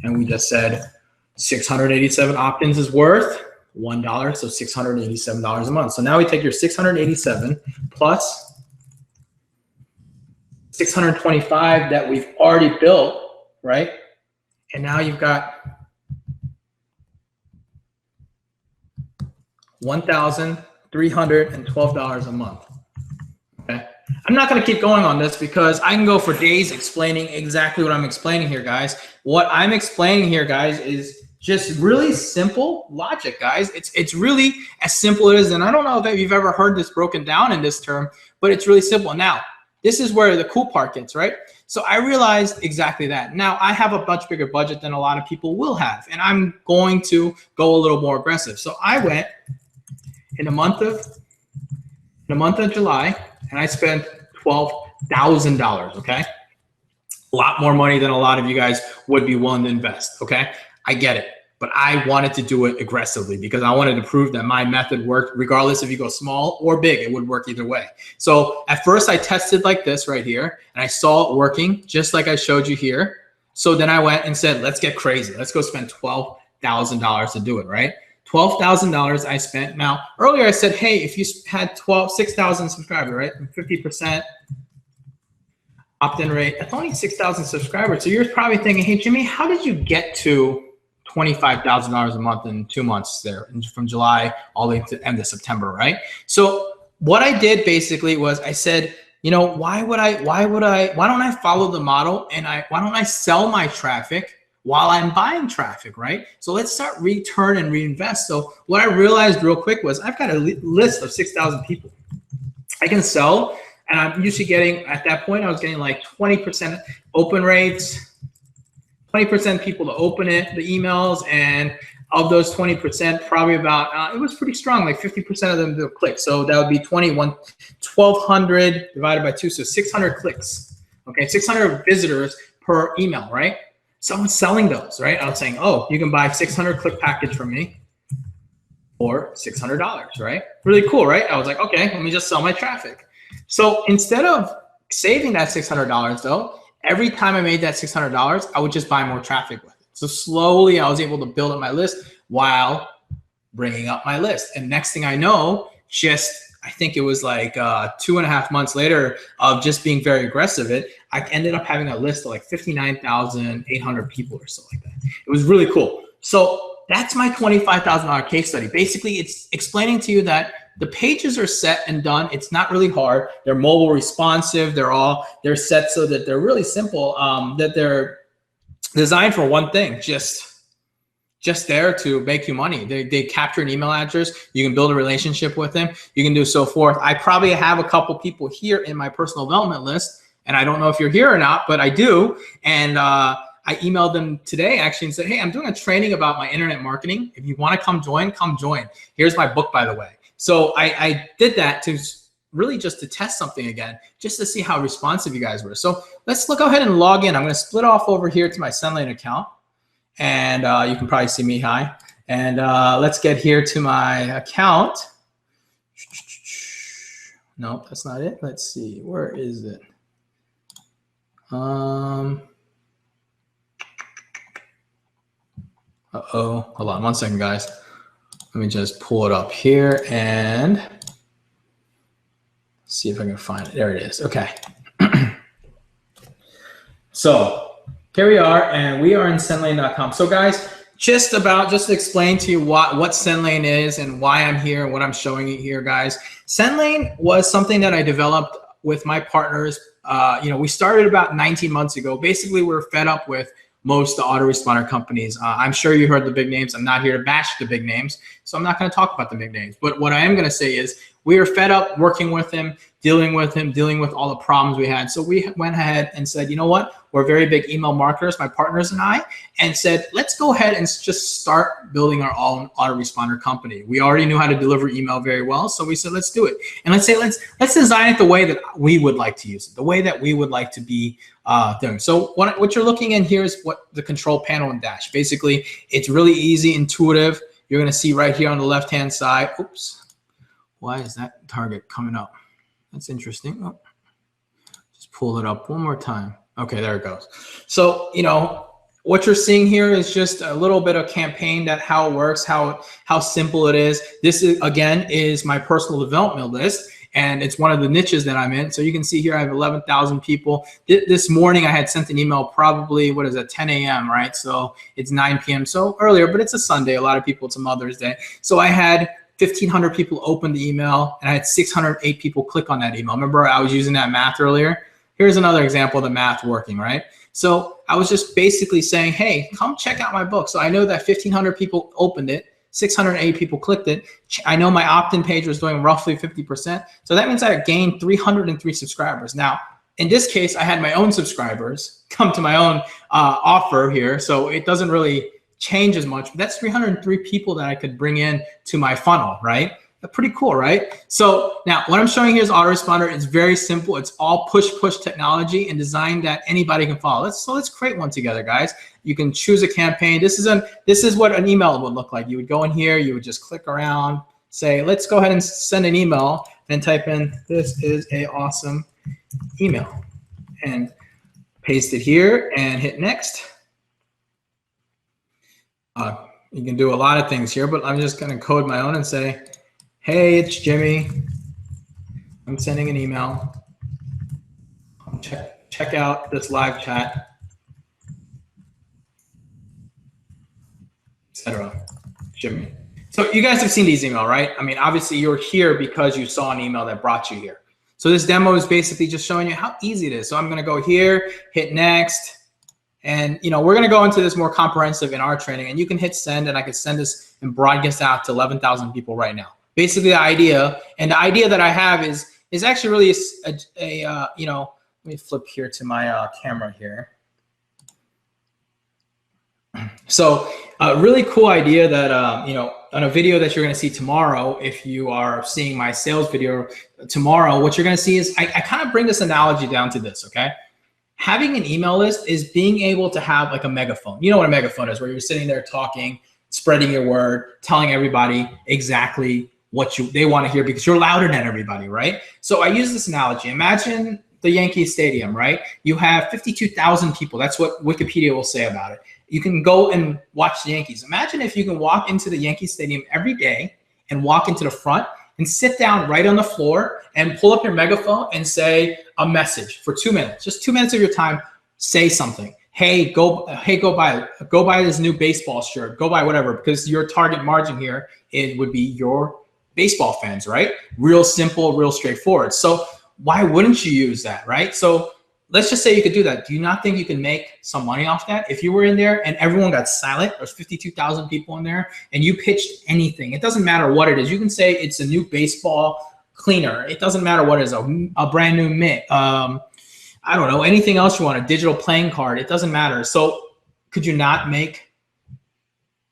and we just said 687 opt-ins is worth $1, so $687 a month. So now we take your 687 plus 625 that we've already built, right? And now you've got $1,312 a month. Okay, I'm not going to keep going on this because I can go for days explaining exactly what I'm explaining here, guys. What I'm explaining here, guys, is just really simple logic, guys. It's really as simple as, and I don't know if you've ever heard this broken down in this term, but it's really simple. Now, this is where the cool part gets, right? So I realized exactly that. Now I have a much bigger budget than a lot of people will have, and I'm going to go a little more aggressive. So I went in the month of July, and I spent $12,000. Okay, a lot more money than a lot of you guys would be willing to invest. Okay, I get it, but I wanted to do it aggressively because I wanted to prove that my method worked regardless if you go small or big. It would work either way. So at first I tested like this right here, and I saw it working just like I showed you here. So then I went and said, let's get crazy. Let's go spend $12,000 to do it, right? $12,000 I spent. Now, earlier I said, hey, if you had 6,000 subscribers, right? 50% opt-in rate, that's only 6,000 subscribers. So you're probably thinking, hey, Jimmy, how did you get to $25,000 a month in 2 months there, from July all the way to the end of September, right? So what I did basically was I said, you know, why don't I follow the model and why don't I sell my traffic while I'm buying traffic, right? So let's start return and reinvest. So what I realized real quick was I've got a list of 6,000 people. I can sell, and I'm usually getting, at that point, I was getting like 20% open rates, 20% people to open it, the emails, and of those 20%, probably about, it was pretty strong, like 50% of them will click. So that would be 1,200 divided by 2, so 600 clicks, okay? 600 visitors per email, right? Someone's selling those, right? I was saying, oh, you can buy 600 click package from me for $600, right? Really cool, right? I was like, okay, let me just sell my traffic. So instead of saving that $600 though, every time I made that $600, I would just buy more traffic with it. So slowly I was able to build up my list while bringing up my list. And next thing I know, I think it was like 2.5 months later of just being very aggressive, I ended up having a list of like 59,800 people or so like that. It was really cool. So that's my $25,000 case study. Basically, it's explaining to you that the pages are set and done. It's not really hard. They're mobile responsive. They're set so that they're really simple, that they're designed for one thing, just there to make you money. They capture an email address. You can build a relationship with them. You can do so forth. I probably have a couple people here in my personal development list, and I don't know if you're here or not, but I do. And I emailed them today actually and said, hey, I'm doing a training about my internet marketing. If you want to come join, come join. Here's my book, by the way. So I did that to really just to test something again, just to see how responsive you guys were. So let's go ahead and log in. I'm going to split off over here to my SendLane account, and you can probably see me. Hi. And let's get here to my account. Nope, that's not it. Let's see. Where is it? Uh-oh. Hold on one second, guys. Let me just pull it up here and see if I can find it. There it is. Okay. So here we are, and we are in SendLane.com. So guys, just to explain to you what SendLane is and why I'm here and what I'm showing you here, guys. SendLane was something that I developed with my partners. We started about 19 months ago. Basically, we're fed up with most of the autoresponder companies. I'm sure you heard the big names. I'm not here to bash the big names, so I'm not going to talk about the big names. But what I am going to say is we are fed up working with him, dealing with all the problems we had. So we went ahead and said, you know what? We're very big email marketers, my partners and I, and said, let's go ahead and just start building our own autoresponder company. We already knew how to deliver email very well, so we said, let's do it. And let's design it the way that we would like to use it, the way that we would like to be doing. So what you're looking in here is what the control panel and dash. Basically, it's really easy, intuitive. You're going to see right here on the left-hand side. Oops. Why is that target coming up? That's interesting. Oh, just pull it up one more time. Okay, there it goes. So, what you're seeing here is just a little bit of campaign, that how it works, how simple it is. This is, again, is my personal development list, and it's one of the niches that I'm in. So you can see here I have 11,000 people. This morning I had sent an email probably, 10 a.m., right? So it's 9 p.m. So earlier, but it's a Sunday. A lot of people, it's a Mother's Day. So I had 1,500 people open the email, and I had 608 people click on that email. Remember I was using that math earlier? Here's another example of the math working, right? So I was just basically saying, hey, come check out my book. So I know that 1,500 people opened it, 608 people clicked it. I know my opt-in page was doing roughly 50%. So that means I gained 303 subscribers. Now, in this case, I had my own subscribers come to my own offer here. So it doesn't really change as much, but that's 303 people that I could bring in to my funnel, right? Pretty cool, right? So now what I'm showing here is autoresponder. It's very simple. It's all push technology and design that anybody can follow. Let's create one together, guys. You can choose a campaign. This is what an email would look like. You would go in here, you would just click around, say, let's go ahead and send an email, then type in, this is a awesome email, and paste it here and hit next. You can do a lot of things here, but I'm just going to code my own and say, hey, it's Jimmy. I'm sending an email. Check out this live chat, etc. Jimmy. So you guys have seen these emails, right? I mean, obviously you're here because you saw an email that brought you here. So this demo is basically just showing you how easy it is. So I'm going to go here, hit next. And we're going to go into this more comprehensive in our training, and you can hit send, and I can send this and broadcast out to 11,000 people right now. Basically the idea that I have is is actually really you know, let me flip here to my camera here. So a really cool idea that, you know, on a video that you're going to see tomorrow, if you are seeing my sales video tomorrow, what you're going to see is I kind of bring this analogy down to this, okay? Having an email list is being able to have like a megaphone. You know what a megaphone is, where you're sitting there talking, spreading your word, telling everybody exactly what they want to hear because you're louder than everybody, right? So I use this analogy. Imagine the Yankee Stadium, right? You have 52,000 people. That's what Wikipedia will say about it. You can go and watch the Yankees. Imagine if you can walk into the Yankee Stadium every day and walk into the front and sit down right on the floor and pull up your megaphone and say a message for 2 minutes, just 2 minutes of your time. Say something. Hey, go buy this new baseball shirt. Go buy whatever, because your target margin here would be your baseball fans, right? Real simple, real straightforward. So why wouldn't you use that, right? So let's just say you could do that. Do you not think you can make some money off that? If you were in there and everyone got silent, there's 52,000 people in there, and you pitched anything, it doesn't matter what it is. You can say it's a new baseball cleaner. It doesn't matter what it is, a brand new mitt. I don't know, anything else you want, a digital playing card. It doesn't matter. So could you not make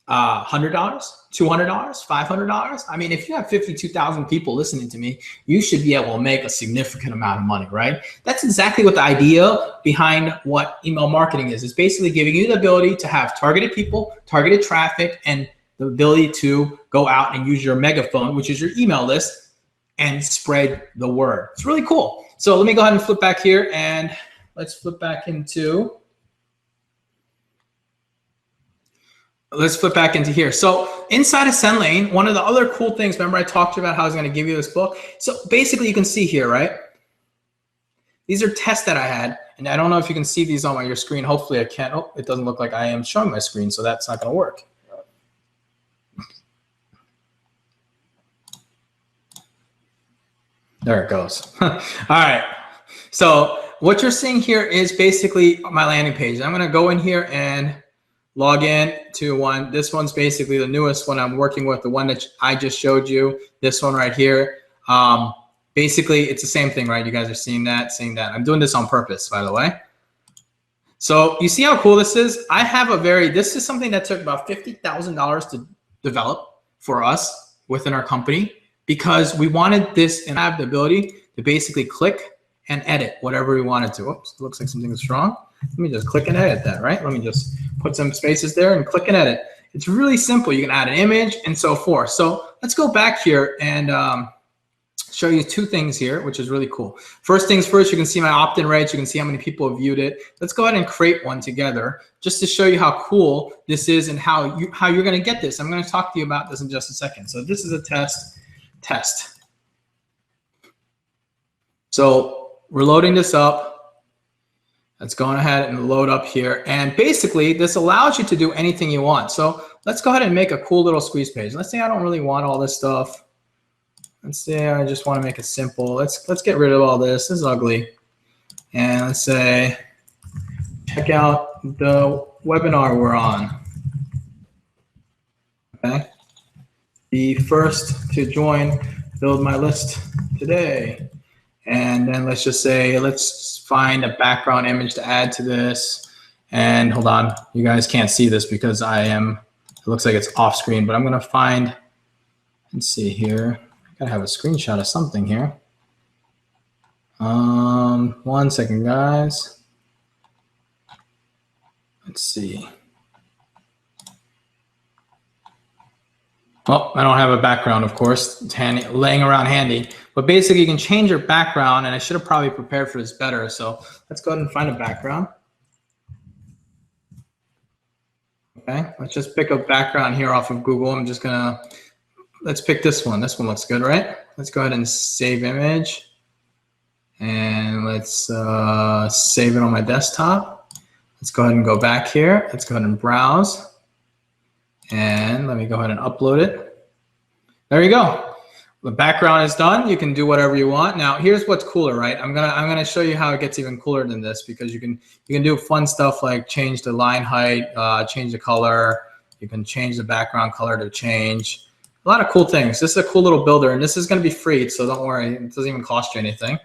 $100, $200, $500? I mean, if you have 52,000 people listening to me, you should be able to make a significant amount of money, right? That's exactly what the idea behind what email marketing is. It's basically giving you the ability to have targeted people, targeted traffic, and the ability to go out and use your megaphone, which is your email list, and spread the word. It's really cool. So let me go ahead and flip back here, and let's flip back into here. So inside of SendLane, one of the other cool things, remember I talked to you about how I was going to give you this book. So basically you can see here, right? These are tests that I had, and I don't know if you can see these on your screen. Hopefully I can. Oh, it doesn't look like I am showing my screen, so that's not going to work. There it goes. All right. So what you're seeing here is basically my landing page. I'm going to go in here and log in to one. This one's basically the newest one I'm working with, the one that I just showed you, this one right here. Basically, it's the same thing, right? You guys are seeing that. I'm doing this on purpose, by the way. So you see how cool this is? This is something that took about $50,000 to develop for us within our company, because we wanted this and have the ability to basically click and edit whatever we wanted to. Oops, it looks like something's wrong. Let me just click and edit that, right? Let me just put some spaces there and click and edit. It's really simple. You can add an image and so forth. So let's go back here and show you two things here, which is really cool. First things first, you can see my opt-in rates. You can see how many people have viewed it. Let's go ahead and create one together just to show you how cool this is and how you're going to get this. I'm going to talk to you about this in just a second. So this is a test. So we're loading this up. Let's go ahead and load up here. And basically, this allows you to do anything you want. So let's go ahead and make a cool little squeeze page. Let's say I don't really want all this stuff. Let's say I just want to make it simple. Let's get rid of all this. This is ugly. And let's say, check out the webinar we're on. Okay. Be first to join Build My List today. And then let's just say, let's find a background image to add to this. And hold on, you guys can't see this because it looks like it's off screen, but I'm gonna find, let's see here. I gotta have a screenshot of something here. 1 second, guys. Let's see. Well, I don't have a background, of course. It's handy, laying around handy. But basically, you can change your background, and I should have probably prepared for this better. So let's go ahead and find a background. Okay, let's just pick a background here off of Google. Let's pick this one. This one looks good, right? Let's go ahead and save image. And let's save it on my desktop. Let's go ahead and go back here. Let's go ahead and browse. And let me go ahead and upload it. There you go. The background is done. You can do whatever you want. Now, here's what's cooler, right? I'm gonna show you how it gets even cooler than this, because you can do fun stuff like change the line height, change the color. You can change the background color to change. a lot of cool things. This is a cool little builder, and this is going to be free, so don't worry. It doesn't even cost you anything.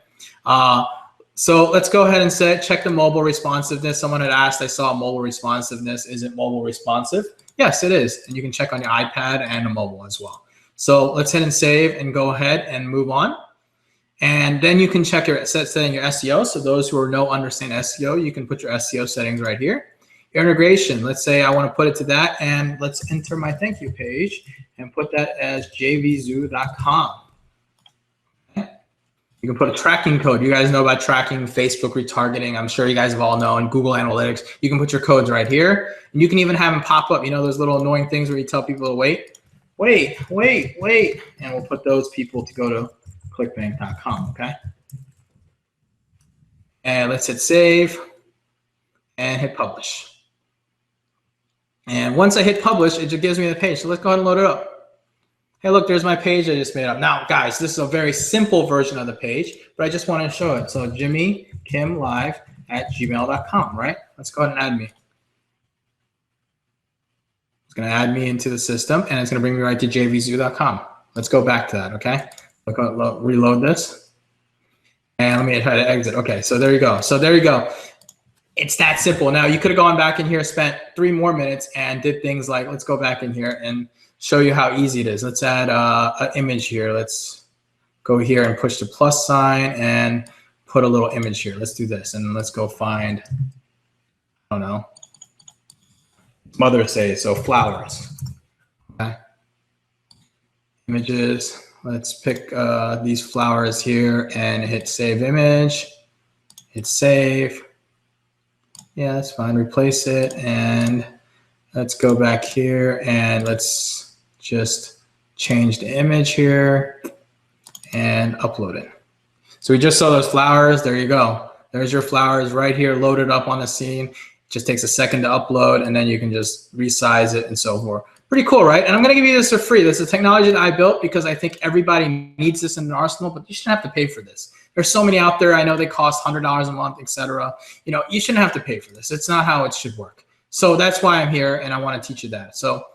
So let's go ahead and check the mobile responsiveness. Someone had asked, I saw mobile responsiveness. Is it mobile responsive? Yes, it is. And you can check on your iPad and a mobile as well. So let's hit and save and go ahead and move on. And then you can check your setting your SEO. So those who understand SEO, you can put your SEO settings right here. Your integration, let's say I want to put it to that, and let's enter my thank you page and put that as jvzoo.com. You can put a tracking code. You guys know about tracking, Facebook retargeting. I'm sure you guys have all known Google Analytics. You can put your codes right here, and you can even have them pop up. You know those little annoying things where you tell people to wait, and we'll put those people to go to clickbank.com, okay? And let's hit save and hit publish. And once I hit publish, it just gives me the page. So let's go ahead and load it up. Hey, look, there's my page I just made up. Now, guys, this is a very simple version of the page, but I just want to show it. So jimmykimlive@gmail.com, right? Let's go ahead and add me. It's going to add me into the system, and it's going to bring me right to jvzoo.com. Let's go back to that, okay? Look, reload this. And let me try to exit. Okay, so there you go. So there you go. It's that simple. Now, you could have gone back in here, spent 3 more minutes, and did things like, let's go back in here and show you how easy it is. Let's add an image here. Let's go here and push the plus sign and put a little image here. Let's do this, and let's go find, I don't know, Mother's Day, so flowers. Okay. Images. Let's pick these flowers here and hit save image. Hit save. Yeah, that's fine. Replace it, and let's go back here and let's just change the image here and upload it. So we just saw those flowers. There you go. There's your flowers right here loaded up on the scene. It just takes a second to upload, and then you can just resize it and so forth. Pretty cool, right? And I'm going to give you this for free. This is technology that I built because I think everybody needs this in an arsenal, but you shouldn't have to pay for this. There's so many out there. I know they cost $100 a month, etc. You know, you shouldn't have to pay for this. It's not how it should work. So that's why I'm here, and I want to teach you that. So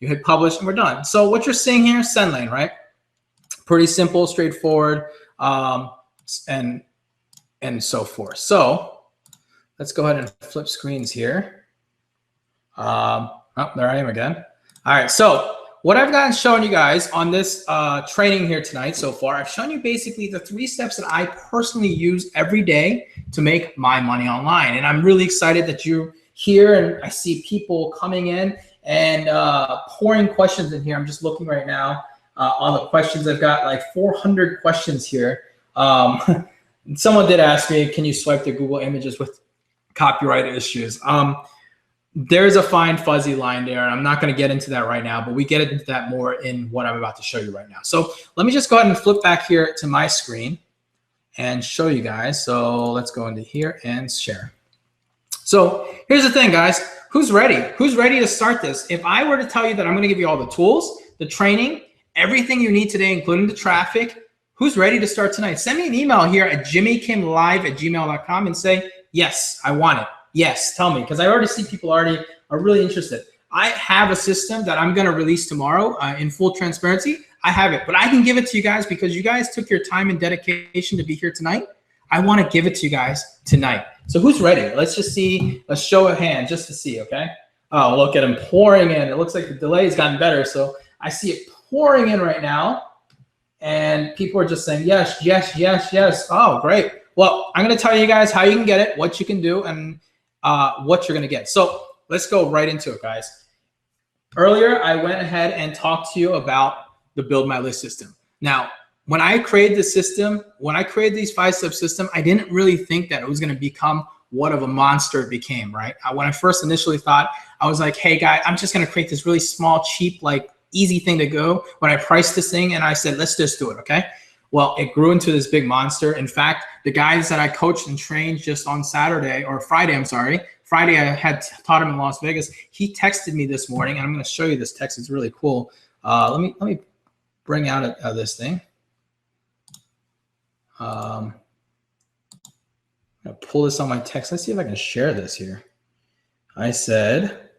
you hit publish, and we're done. So what you're seeing here, SendLane, right? Pretty simple, straightforward, and so forth. So let's go ahead and flip screens here. Oh, there I am again. All right, so what I've gotten shown you guys on this training here tonight so far, I've shown you basically the 3 steps that I personally use every day to make my money online. And I'm really excited that you're here, and I see people coming in and pouring questions in here. I'm just looking right now on the questions. I've got like 400 questions here. Someone did ask me, can you swipe the Google images with copyright issues? There's a fine fuzzy line there. I'm not going to get into that right now, but we get into that more in what I'm about to show you right now. So let me just go ahead and flip back here to my screen and show you guys. So let's go into here and share. So here's the thing, guys. Who's ready? Who's ready to start this? If I were to tell you that I'm going to give you all the tools, the training, everything you need today, including the traffic, who's ready to start tonight? Send me an email here at jimmykimlive@gmail.com and say, yes, I want it. Yes, tell me, because I already see people already are really interested. I have a system that I'm going to release tomorrow in full transparency. I have it, but I can give it to you guys because you guys took your time and dedication to be here tonight. I want to give it to you guys tonight. So who's ready? Let's just see a show of hands just to see, okay? Oh, look at them pouring in. It looks like the delay has gotten better. So I see it pouring in right now. And people are just saying, yes, yes, yes, yes. Oh, great. Well, I'm going to tell you guys how you can get it, what you can do, and what you're going to get. So let's go right into it, guys. Earlier, I went ahead and talked to you about the Build My List system. Now, when I created the system, when I created these 5-step system, I didn't really think that it was going to become what of a monster it became, right? When I first initially thought, I was like, hey, guy, I'm just going to create this really small, cheap, like easy thing to go. When I priced this thing and I said, let's just do it, okay? Well, it grew into this big monster. In fact, the guys that I coached and trained just on Friday, I'm sorry. Friday I had taught him in Las Vegas. He texted me this morning, and I'm going to show you this text. It's really cool. Let me bring out this thing. I'm going to pull this on my text. Let's see if I can share this here. I said,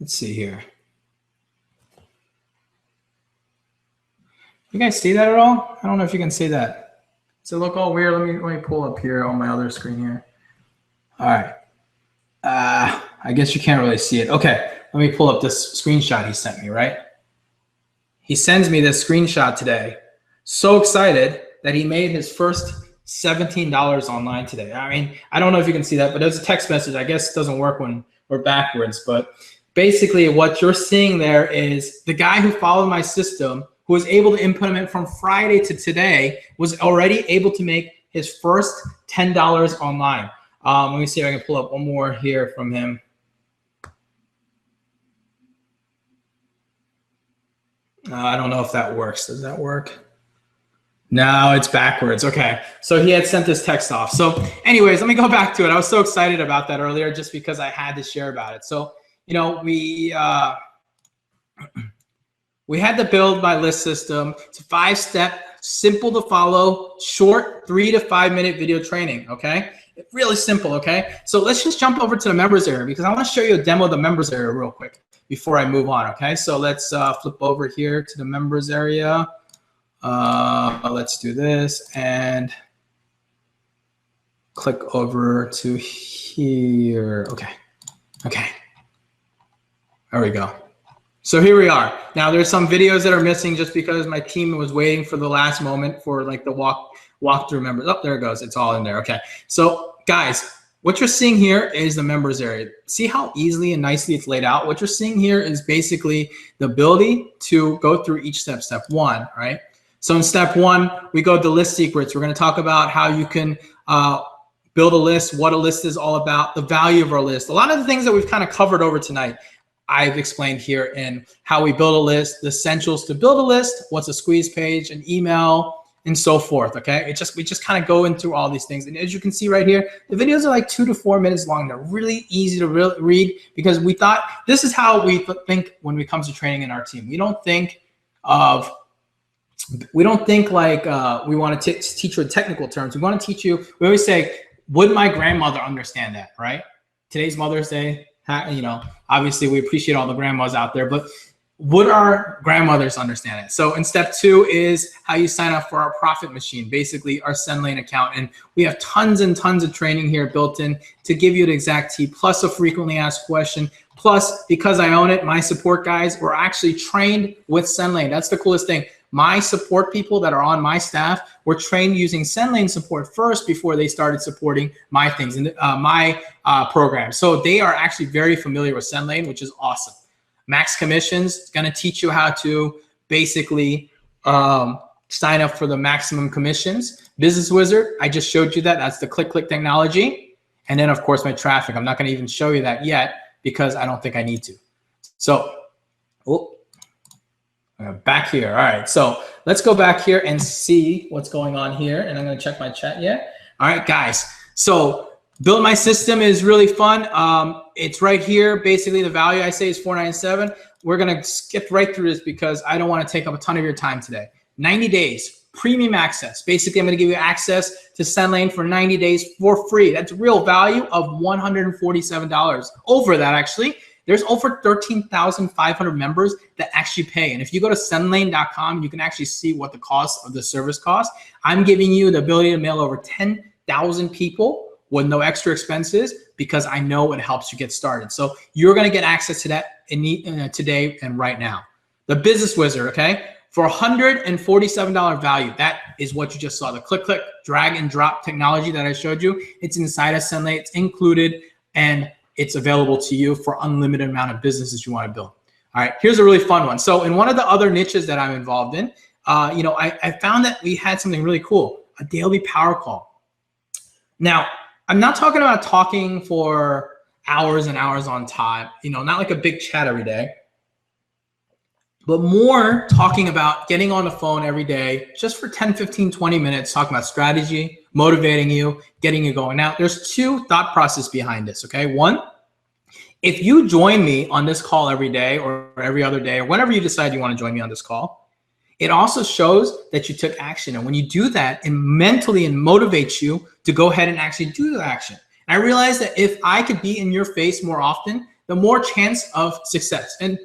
let's see here. You guys see that at all? I don't know if you can see that. Does it look all weird? Let me pull up here on my other screen here. All right. I guess you can't really see it. Okay, let me pull up this screenshot he sent me, right? He sends me this screenshot today. So excited that he made his first $17 online today. I mean, I don't know if you can see that, but there's a text message. I guess it doesn't work when we're backwards, but basically what you're seeing there is the guy who followed my system, who was able to implement from Friday to today, was already able to make his first $10 online. Let me see if I can pull up one more here from him. I don't know if that works. Does that work? No, it's backwards. Okay, so he had sent this text off. So anyways, let me go back to it. I was so excited about that earlier just because I had to share about it. So, you know, we had to build my list system. It's a 5-step, simple to follow, short 3 to 5 minute video training, okay? Really simple, okay? So let's just jump over to the members area because I want to show you a demo of the members area real quick before I move on, okay? So let's flip over here to the members area. Let's do this and click over to here. Okay. There we go. So here we are. Now there's some videos that are missing just because my team was waiting for the last moment for like the walkthrough members. Oh, there it goes. It's all in there. Okay. So guys, what you're seeing here is the members area. See how easily and nicely it's laid out? What you're seeing here is basically the ability to go through each step. Step 1, right? So in step 1, we go to list secrets. We're going to talk about how you can build a list, what a list is all about, the value of our list. A lot of the things that we've kind of covered over tonight, I've explained here in how we build a list, the essentials to build a list, what's a squeeze page, an email, and so forth, okay? We just kind of go into all these things. And as you can see right here, the videos are like 2 to 4 minutes long. They're really easy to read because we thought this is how we think when it comes to training in our team. We don't think like we want to teach you in technical terms. We want to teach you, we always say, would my grandmother understand that, right? Today's Mother's Day, you know, obviously we appreciate all the grandmas out there, but would our grandmothers understand it? So in step 2 is how you sign up for our profit machine, basically our SendLane account. And we have tons and tons of training here built in to give you the exact tee, plus a frequently asked question. Plus, because I own it, my support guys were actually trained with SendLane. That's the coolest thing. My support people that are on my staff were trained using SendLane support first before they started supporting my things and my program. So they are actually very familiar with SendLane, which is awesome. Max Commissions is going to teach you how to basically sign up for the maximum commissions. Business Wizard, I just showed you that. That's the click technology. And then, of course, my traffic. I'm not going to even show you that yet because I don't think I need to. So, back here. All right, so let's go back here and see what's going on here. And I'm going to check my chat yet. All right, guys. So build my system is really fun. It's right here. Basically, the value I say is $497. We're going to skip right through this because I don't want to take up a ton of your time today. 90 days, premium access. Basically, I'm going to give you access to SendLane for 90 days for free. That's real value of $147. Over that, actually. There's over 13,500 members that actually pay. And if you go to sendlane.com, you can actually see what the cost of the service costs. I'm giving you the ability to mail over 10,000 people with no extra expenses because I know it helps you get started. So you're going to get access to that today and right now. The Business Wizard, okay? For $147 value, that is what you just saw. The click, drag and drop technology that I showed you. It's inside of SendLane. It's included and it's available to you for unlimited amount of businesses you want to build. All right, here's a really fun one. So in one of the other niches that I'm involved in, you know, I found that we had something really cool, a daily power call. Now, I'm not talking about talking for hours and hours on time, you know, not like a big chat every day, but more talking about getting on the phone every day just for 10, 15, 20 minutes, talking about strategy, motivating you, getting you going. Now, there's 2 thought process behind this, okay? 1, if you join me on this call every day or every other day or whenever you decide you want to join me on this call, it also shows that you took action. And when you do that, it mentally motivates you to go ahead and actually do the action. And I realized that if I could be in your face more often, the more chance of success. And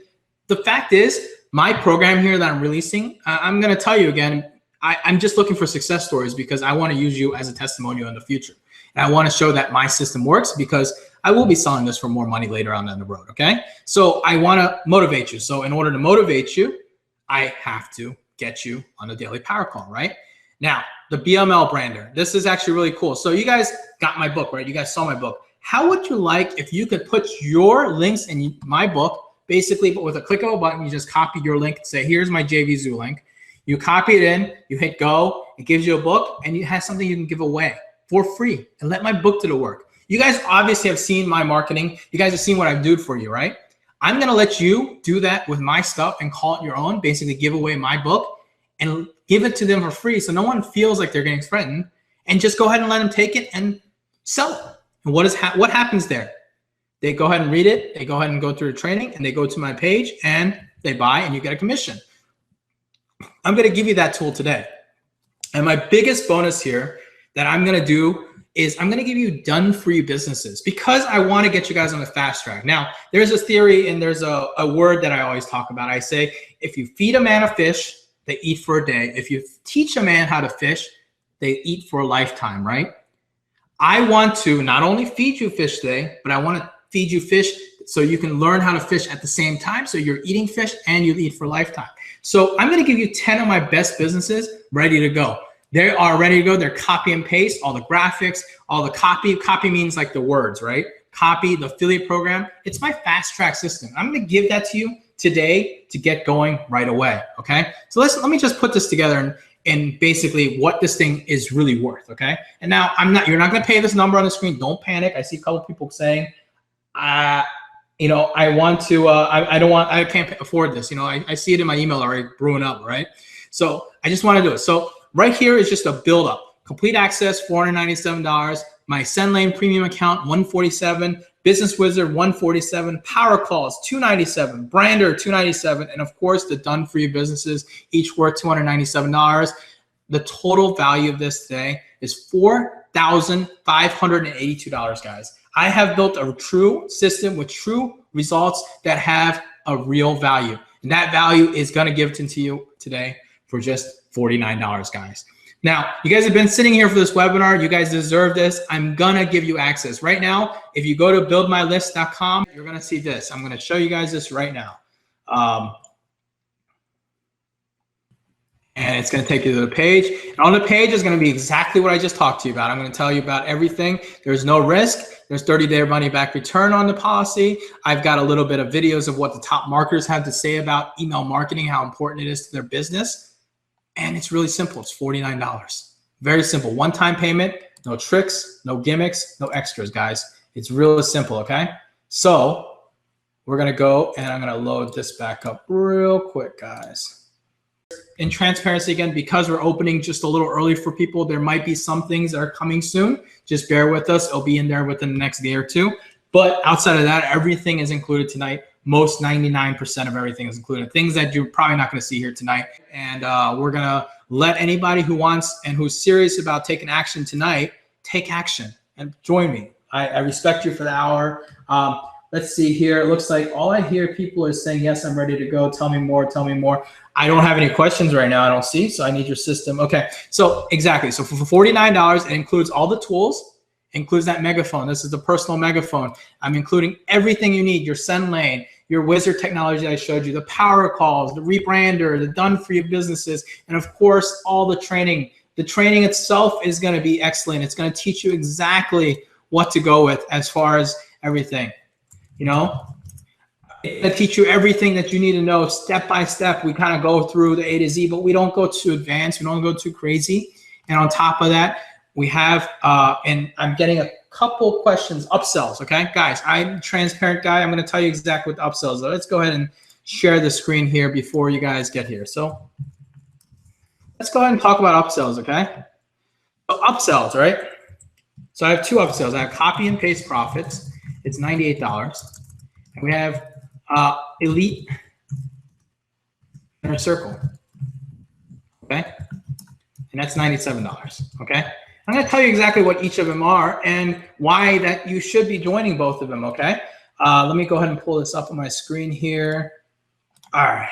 the fact is, my program here that I'm releasing, I'm going to tell you again, I'm just looking for success stories because I want to use you as a testimonial in the future. And I want to show that my system works because I will be selling this for more money later on down the road, okay? So I want to motivate you. So in order to motivate you, I have to get you on a daily power call, right? Now, the BML brander. This is actually really cool. So you guys got my book, right? You guys saw my book. How would you like if you could put your links in my book, basically, but with a click of a button, you just copy your link and say, here's my JVZoo link. You copy it in, you hit go, it gives you a book, and you have something you can give away for free and let my book do the work. You guys obviously have seen my marketing. You guys have seen what I do for you, right? I'm going to let you do that with my stuff and call it your own, basically give away my book and give it to them for free so no one feels like they're getting threatened, and just go ahead and let them take it and sell it. And what happens there? They go ahead and read it, they go ahead and go through the training, and they go to my page and they buy and you get a commission. I'm going to give you that tool today. And my biggest bonus here that I'm going to do is I'm going to give you done for you businesses because I want to get you guys on the fast track. Now, there's a theory and there's a word that I always talk about. I say, if you feed a man a fish, they eat for a day. If you teach a man how to fish, they eat for a lifetime, right? I want to not only feed you fish today, but I want to feed you fish so you can learn how to fish at the same time. So you're eating fish and you eat for a lifetime. So I'm going to give you 10 of my best businesses ready to go. They are ready to go. They're copy and paste, all the graphics, all the copy. Copy means like the words, right? Copy, the affiliate program. It's my fast track system. I'm going to give that to you today to get going right away. Okay. So let me just put this together and basically what this thing is really worth. Okay. And now you're not going to pay this number on the screen. Don't panic. I see a couple people saying, you know, I want to, I can't afford this. You know, I see it in my email already brewing up, right? So I just want to do it. So right here is just a build up. Complete access, $497. My SendLane premium account, $147. Business Wizard, $147. Power calls, $297. Brander, $297. And of course, the done for you businesses, each worth $297. The total value of this today is $4,582, guys. I have built a true system with true results that have a real value. And that value is going to give it to you today for just $49, guys. Now, you guys have been sitting here for this webinar. You guys deserve this. I'm going to give you access. Right now, if you go to buildmylist.com, you're going to see this. I'm going to show you guys this right now. And it's going to take you to the page. And on the page is going to be exactly what I just talked to you about. I'm going to tell you about everything. There's no risk. There's 30-day money back return on the policy. I've got a little bit of videos of what the top marketers have to say about email marketing, how important it is to their business. And it's really simple. It's $49. Very simple. One-time payment, no tricks, no gimmicks, no extras, guys. It's real simple, okay? So we're going to go and I'm going to load this back up real quick, guys. In transparency, again, because we're opening just a little early for people, there might be some things that are coming soon. Just bear with us. It'll be in there within the next day or two. But outside of that, everything is included tonight. Most 99% of everything is included. Things that you're probably not going to see here tonight. And we're going to let anybody who wants and who's serious about taking action tonight, take action and join me. I respect you for the hour. Let's see here. It looks like all I hear people are saying, yes, I'm ready to go. Tell me more. Tell me more. I don't have any questions right now. I don't see. So I need your system. Okay. So exactly. So for $49, it includes all the tools. Includes that megaphone. This is the personal megaphone. I'm including everything you need, your SendLane, your Wizard technology I showed you, the power calls, the rebrander, the done for you businesses, and of course, all the training. The training itself is going to be excellent. It's going to teach you exactly what to go with as far as everything. You know, it's going to teach you everything that you need to know step by step. We kind of go through the A to Z, but we don't go too advanced. We don't go too crazy. And on top of that, we have, and I'm getting a couple questions, upsells, okay? Guys, I'm a transparent guy. I'm going to tell you exactly what the upsells are. Let's go ahead and share the screen here before you guys get here. So let's go ahead and talk about upsells, okay? So upsells, right? So I have two upsells. I have copy and paste profits. It's $98. And we have elite inner circle, okay? And that's $97, okay? I'm going to tell you exactly what each of them are and why that you should be joining both of them, okay? Let me go ahead and pull this up on my screen here. All right.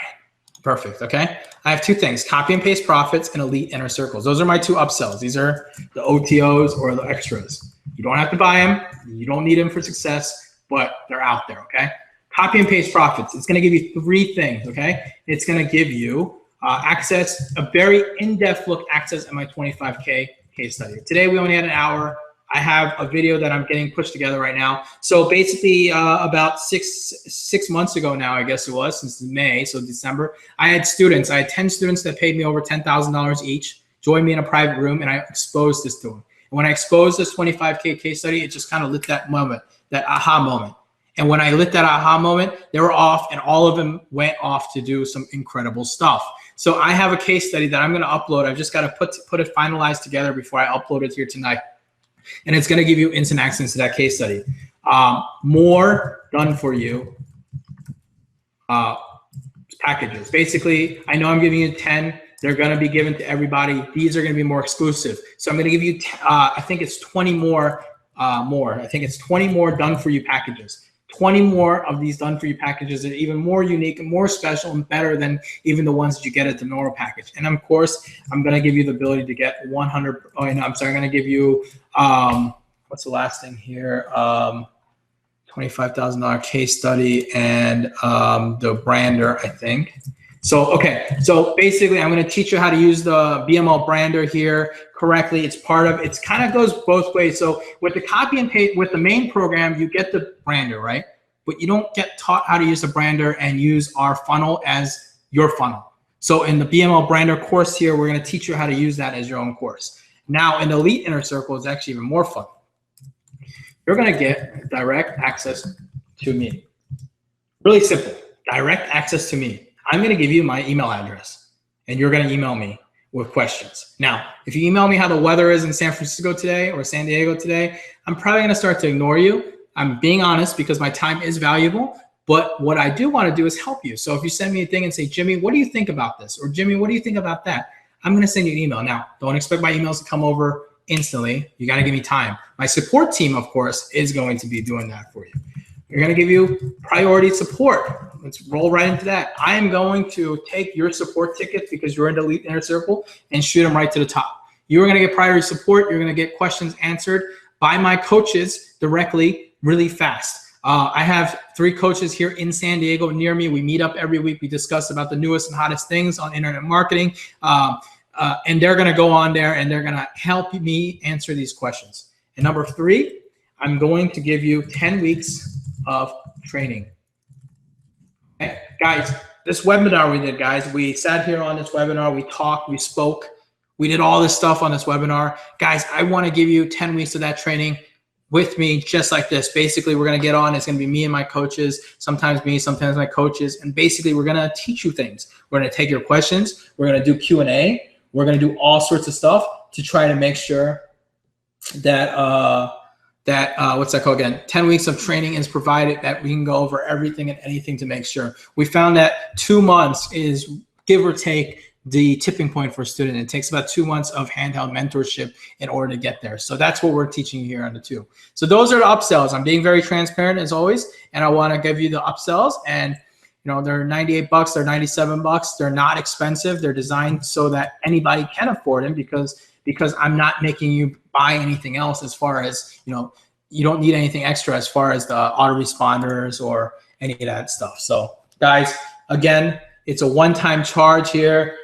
Perfect. Okay. I have two things: copy and paste profits and elite inner circles. Those are my two upsells. These are the OTOs or the extras. You don't have to buy them. You don't need them for success, but they're out there. Okay. Copy and paste profits. It's going to give you three things. Okay. It's going to give you access, a very in-depth look access at my 25K case study. Today, we only had an hour. I have a video that I'm getting pushed together right now. So basically about six months ago now, I guess it was, since May, so December, I had 10 students that paid me over $10,000 each, joined me in a private room, and I exposed this to them. And when I exposed this 25K case study, it just kind of lit that moment, that aha moment. And when I lit that aha moment, they were off, and all of them went off to do some incredible stuff. So I have a case study that I'm going to upload. I've just got to put it finalized together before I upload it here tonight. And it's going to give you instant access to that case study. More done for you packages. Basically, I know I'm giving you 10. They're going to be given to everybody. These are going to be more exclusive. So I'm going to give you, I think it's 20 more. I think it's 20 more done for you packages. 20 more of these done for you packages that are even more unique and more special and better than even the ones that you get at the normal package. And of course, I'm going to give you the ability to get 100. Oh, no, I'm sorry. I'm going to give you, what's the last thing here? $25,000 case study and the brander, I think. So, okay. So basically, I'm going to teach you how to use the BML brander here correctly. It's kind of goes both ways. So with the copy and paste, with the main program, you get the brander, right? But you don't get taught how to use the brander and use our funnel as your funnel. So in the BML brander course here, we're going to teach you how to use that as your own course. Now in the Elite Inner Circle, it's actually even more fun. You're going to get direct access to me. Really simple, direct access to me. I'm going to give you my email address, and you're going to email me with questions. Now, if you email me how the weather is in San Francisco today or San Diego today, I'm probably going to start to ignore you. I'm being honest because my time is valuable, but what I do want to do is help you. So if you send me a thing and say, Jimmy, what do you think about this? Or Jimmy, what do you think about that? I'm going to send you an email. Now, don't expect my emails to come over instantly. You got to give me time. My support team, of course, is going to be doing that for you. We're going to give you priority support. Let's roll right into that. I am going to take your support tickets because you're in the Elite Inner Circle and shoot them right to the top. You are going to get priority support. You're going to get questions answered by my coaches directly, really fast. I have 3 coaches here in San Diego near me. We meet up every week. We discuss about the newest and hottest things on internet marketing. And they're going to go on there and they're going to help me answer these questions. And number 3, I'm going to give you 10 weeks of training. Okay. Guys, this webinar we did, guys, we sat here on this webinar, we talked, we spoke, we did all this stuff on this webinar. Guys, I want to give you 10 weeks of that training with me just like this. Basically, we're going to get on. It's going to be me and my coaches, sometimes me, sometimes my coaches. And basically, we're going to teach you things. We're going to take your questions. We're going to do Q&A. We're going to do all sorts of stuff to try to make sure that what's that called again? 10 weeks of training is provided that we can go over everything and anything to make sure. We found that 2 months is give or take the tipping point for a student. It takes about 2 months of handheld mentorship in order to get there. So that's what we're teaching you here on the 2. So those are the upsells. I'm being very transparent as always, and I want to give you the upsells. And you know, they're $98, they're $97. They're not expensive. They're designed so that anybody can afford them because I'm not making you buy anything else as far as, you know, you don't need anything extra as far as the autoresponders or any of that stuff. So guys, again, it's a one-time charge here.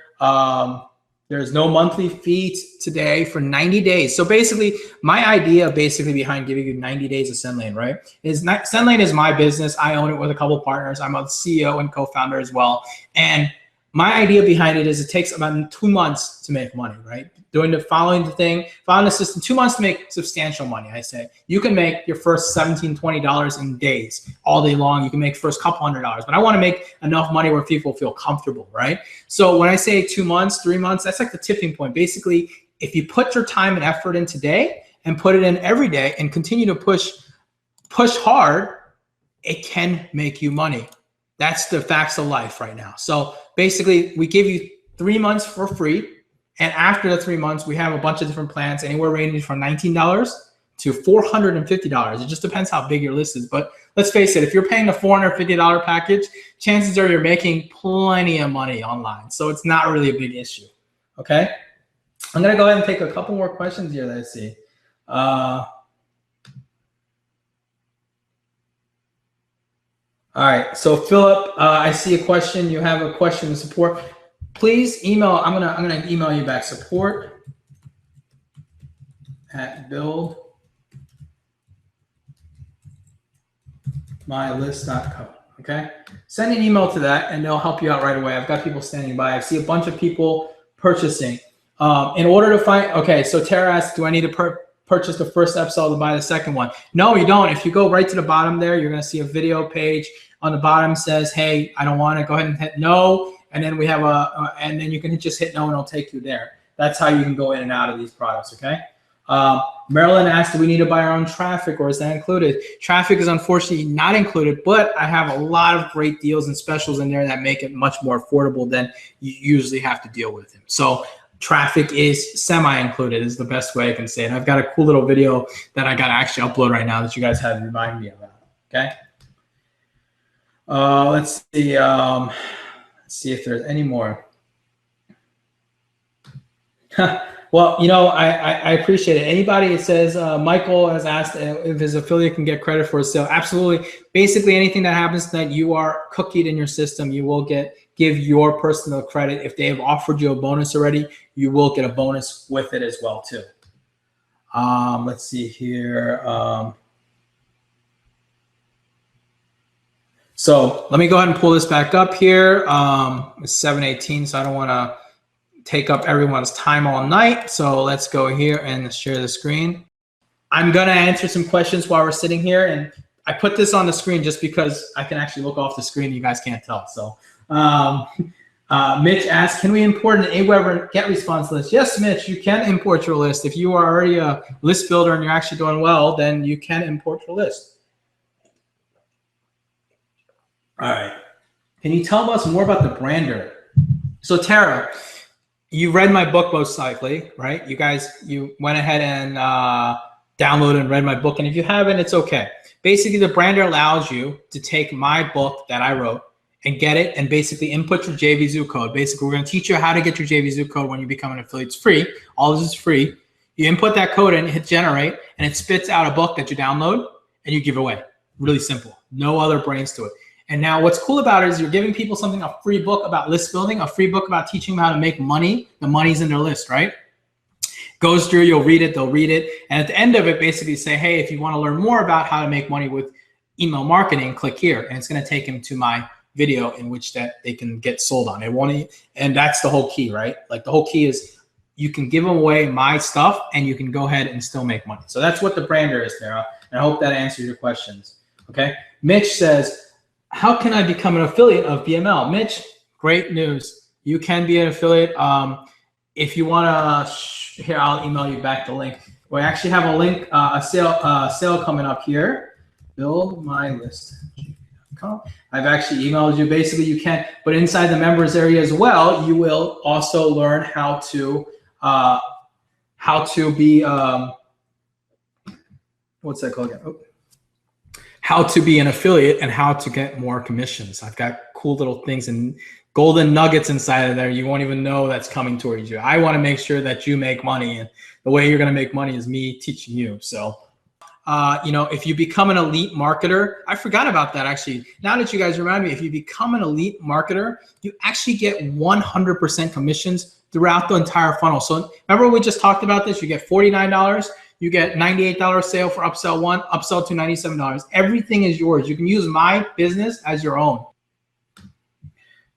There's no monthly fee today for 90 days. So basically, my idea behind giving you 90 days of SendLane, right, is SendLane is my business. I own it with a couple of partners. I'm a CEO and co-founder as well. And my idea behind it is it takes about 2 months to make money, right? Following the system, 2 months to make substantial money, I say. You can make your first $17, $20 in days, all day long. You can make first couple $100s, but I want to make enough money where people feel comfortable, right? So when I say 2 months, 3 months, that's like the tipping point. Basically, if you put your time and effort in today and put it in every day and continue to push hard, it can make you money. That's the facts of life right now. So basically, we give you 3 months for free. And after the 3 months, we have a bunch of different plans, anywhere ranging from $19 to $450. It just depends how big your list is. But let's face it, if you're paying a $450 package, chances are you're making plenty of money online. So it's not really a big issue. Okay. I'm going to go ahead and take a couple more questions here that I see. All right, so Philip, I see a question. You have a question to support. Please email. I'm gonna email you back. support@buildmylist.co. Okay, send an email to that, and they'll help you out right away. I've got people standing by. I see a bunch of people purchasing. In order to find, okay, so Tara asked, do I need to purchase the first upsell to buy the second one? No, you don't. If you go right to the bottom there, you're going to see a video page on the bottom says, hey, I don't want to. Go ahead and hit no. And then we have and then you can just hit no and it'll take you there. That's how you can go in and out of these products, okay? Marilyn asked, do we need to buy our own traffic or is that included? Traffic is unfortunately not included, but I have a lot of great deals and specials in there that make it much more affordable than you usually have to deal with it. So traffic is semi-included is the best way I can say it. I've got a cool little video that I got to actually upload right now that you guys had to remind me about, okay? Let's see. Let's see if there's any more. Well, you know, I appreciate it. Anybody that says, Michael has asked if his affiliate can get credit for a sale. Absolutely. Basically, anything that happens that you are cookied in your system, you will give your personal credit. If they have offered you a bonus already, you will get a bonus with it as well, too. Let's see here. So let me go ahead and pull this back up here. It's 7:18, so I don't want to take up everyone's time all night. So let's go here and share the screen. I'm going to answer some questions while we're sitting here. And I put this on the screen just because I can actually look off the screen. You guys can't tell. So Mitch asked, can we import an Aweber GetResponse list? Yes, Mitch, you can import your list. If you are already a list builder and you're actually doing well, then you can import your list. All right. Can you tell us more about the Brander? So Tara, you read my book most likely, right? You went ahead and downloaded and read my book. And if you haven't, it's okay. Basically, the Brander allows you to take my book that I wrote and get it and basically input your JVZoo code. Basically, we're going to teach you how to get your JVZoo code when you become an affiliate. It's free. All this is free. You input that code in, hit generate, and it spits out a book that you download and you give away. Really simple. No other brains to it. And now what's cool about it is you're giving people something, a free book about list building, a free book about teaching them how to make money. The money's in their list, right? Goes through, you'll read it, they'll read it. And at the end of it, basically say, hey, if you want to learn more about how to make money with email marketing, click here. And it's going to take them to my video in which that they can get sold on. It won't, and that's the whole key, right? Like the whole key is you can give away my stuff and you can go ahead and still make money. So that's what the Brander is, Tara. And I hope that answers your questions. Okay. Mitch says, how can I become an affiliate of BML? Mitch, great news. You can be an affiliate. If you want to, here, I'll email you back the link. We actually have a link, a sale coming up here. BuildMyList.com. I've actually emailed you. Basically, you can, but inside the members area as well, you will also learn how to be, what's that called again? Oh. How to be an affiliate and how to get more commissions. I've got cool little things and golden nuggets inside of there. You won't even know that's coming towards you. I want to make sure that you make money, and the way you're going to make money is me teaching you. So, you know, if you become an elite marketer, I forgot about that actually. Now that you guys remind me, if you become an elite marketer, you actually get 100% commissions throughout the entire funnel. So remember we just talked about this, you get $49, you get $98 sale for upsell 1, upsell 2, $97. Everything is yours. You can use my business as your own.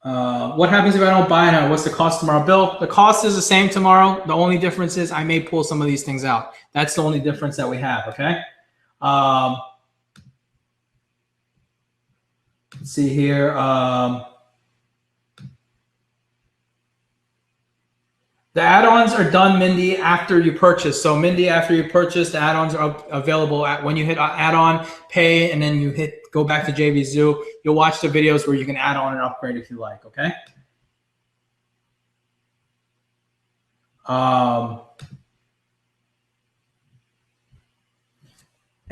What happens if I don't buy now? What's the cost tomorrow? Bill, the cost is the same tomorrow. The only difference is I may pull some of these things out. That's the only difference that we have, okay? Let's see here. The add-ons are done, Mindy, after you purchase. So Mindy, after you purchase, the add-ons are available when you hit add-on, pay, and then you hit go back to JVZoo. You'll watch the videos where you can add on and upgrade if you like, okay?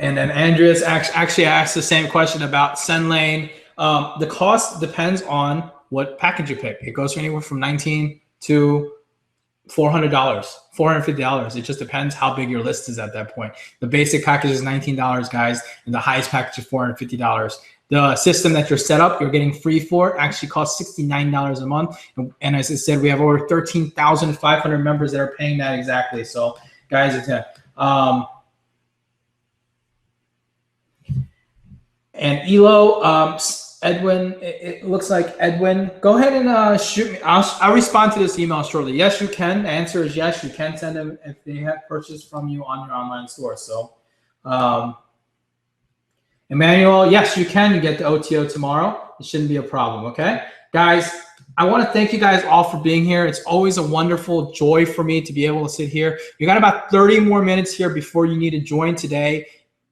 And then Andreas actually asked the same question about SendLane. The cost depends on what package you pick. It goes from anywhere from $19 to $400, $450. It just depends how big your list is at that point. The basic package is $19, guys, and the highest package is $450. The system that you're set up, you're getting free for, actually costs $69 a month. And as I said, we have over 13,500 members that are paying that exactly. So, guys, it's and Elo, Edwin, it looks like Edwin. Go ahead and shoot me. I'll respond to this email shortly. Yes, you can. The answer is yes. You can send them if they have purchased from you on your online store. So, Emmanuel, yes, you can get the OTO tomorrow. It shouldn't be a problem. Okay, guys. I want to thank you guys all for being here. It's always a wonderful joy for me to be able to sit here. You got about 30 more minutes here before you need to join today.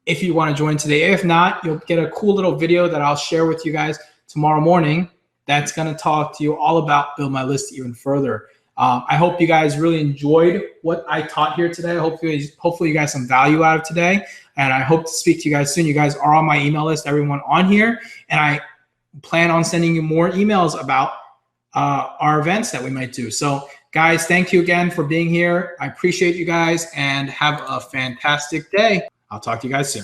If you want to join today. If not, you'll get a cool little video that I'll share with you guys tomorrow morning that's going to talk to you all about Build My List even further. I hope you guys really enjoyed what I taught here today. Hopefully you guys some value out of today, and I hope to speak to you guys soon. You guys are on my email list, everyone on here, and I plan on sending you more emails about our events that we might do. So, guys, thank you again for being here. I appreciate you guys, and have a fantastic day. I'll talk to you guys soon.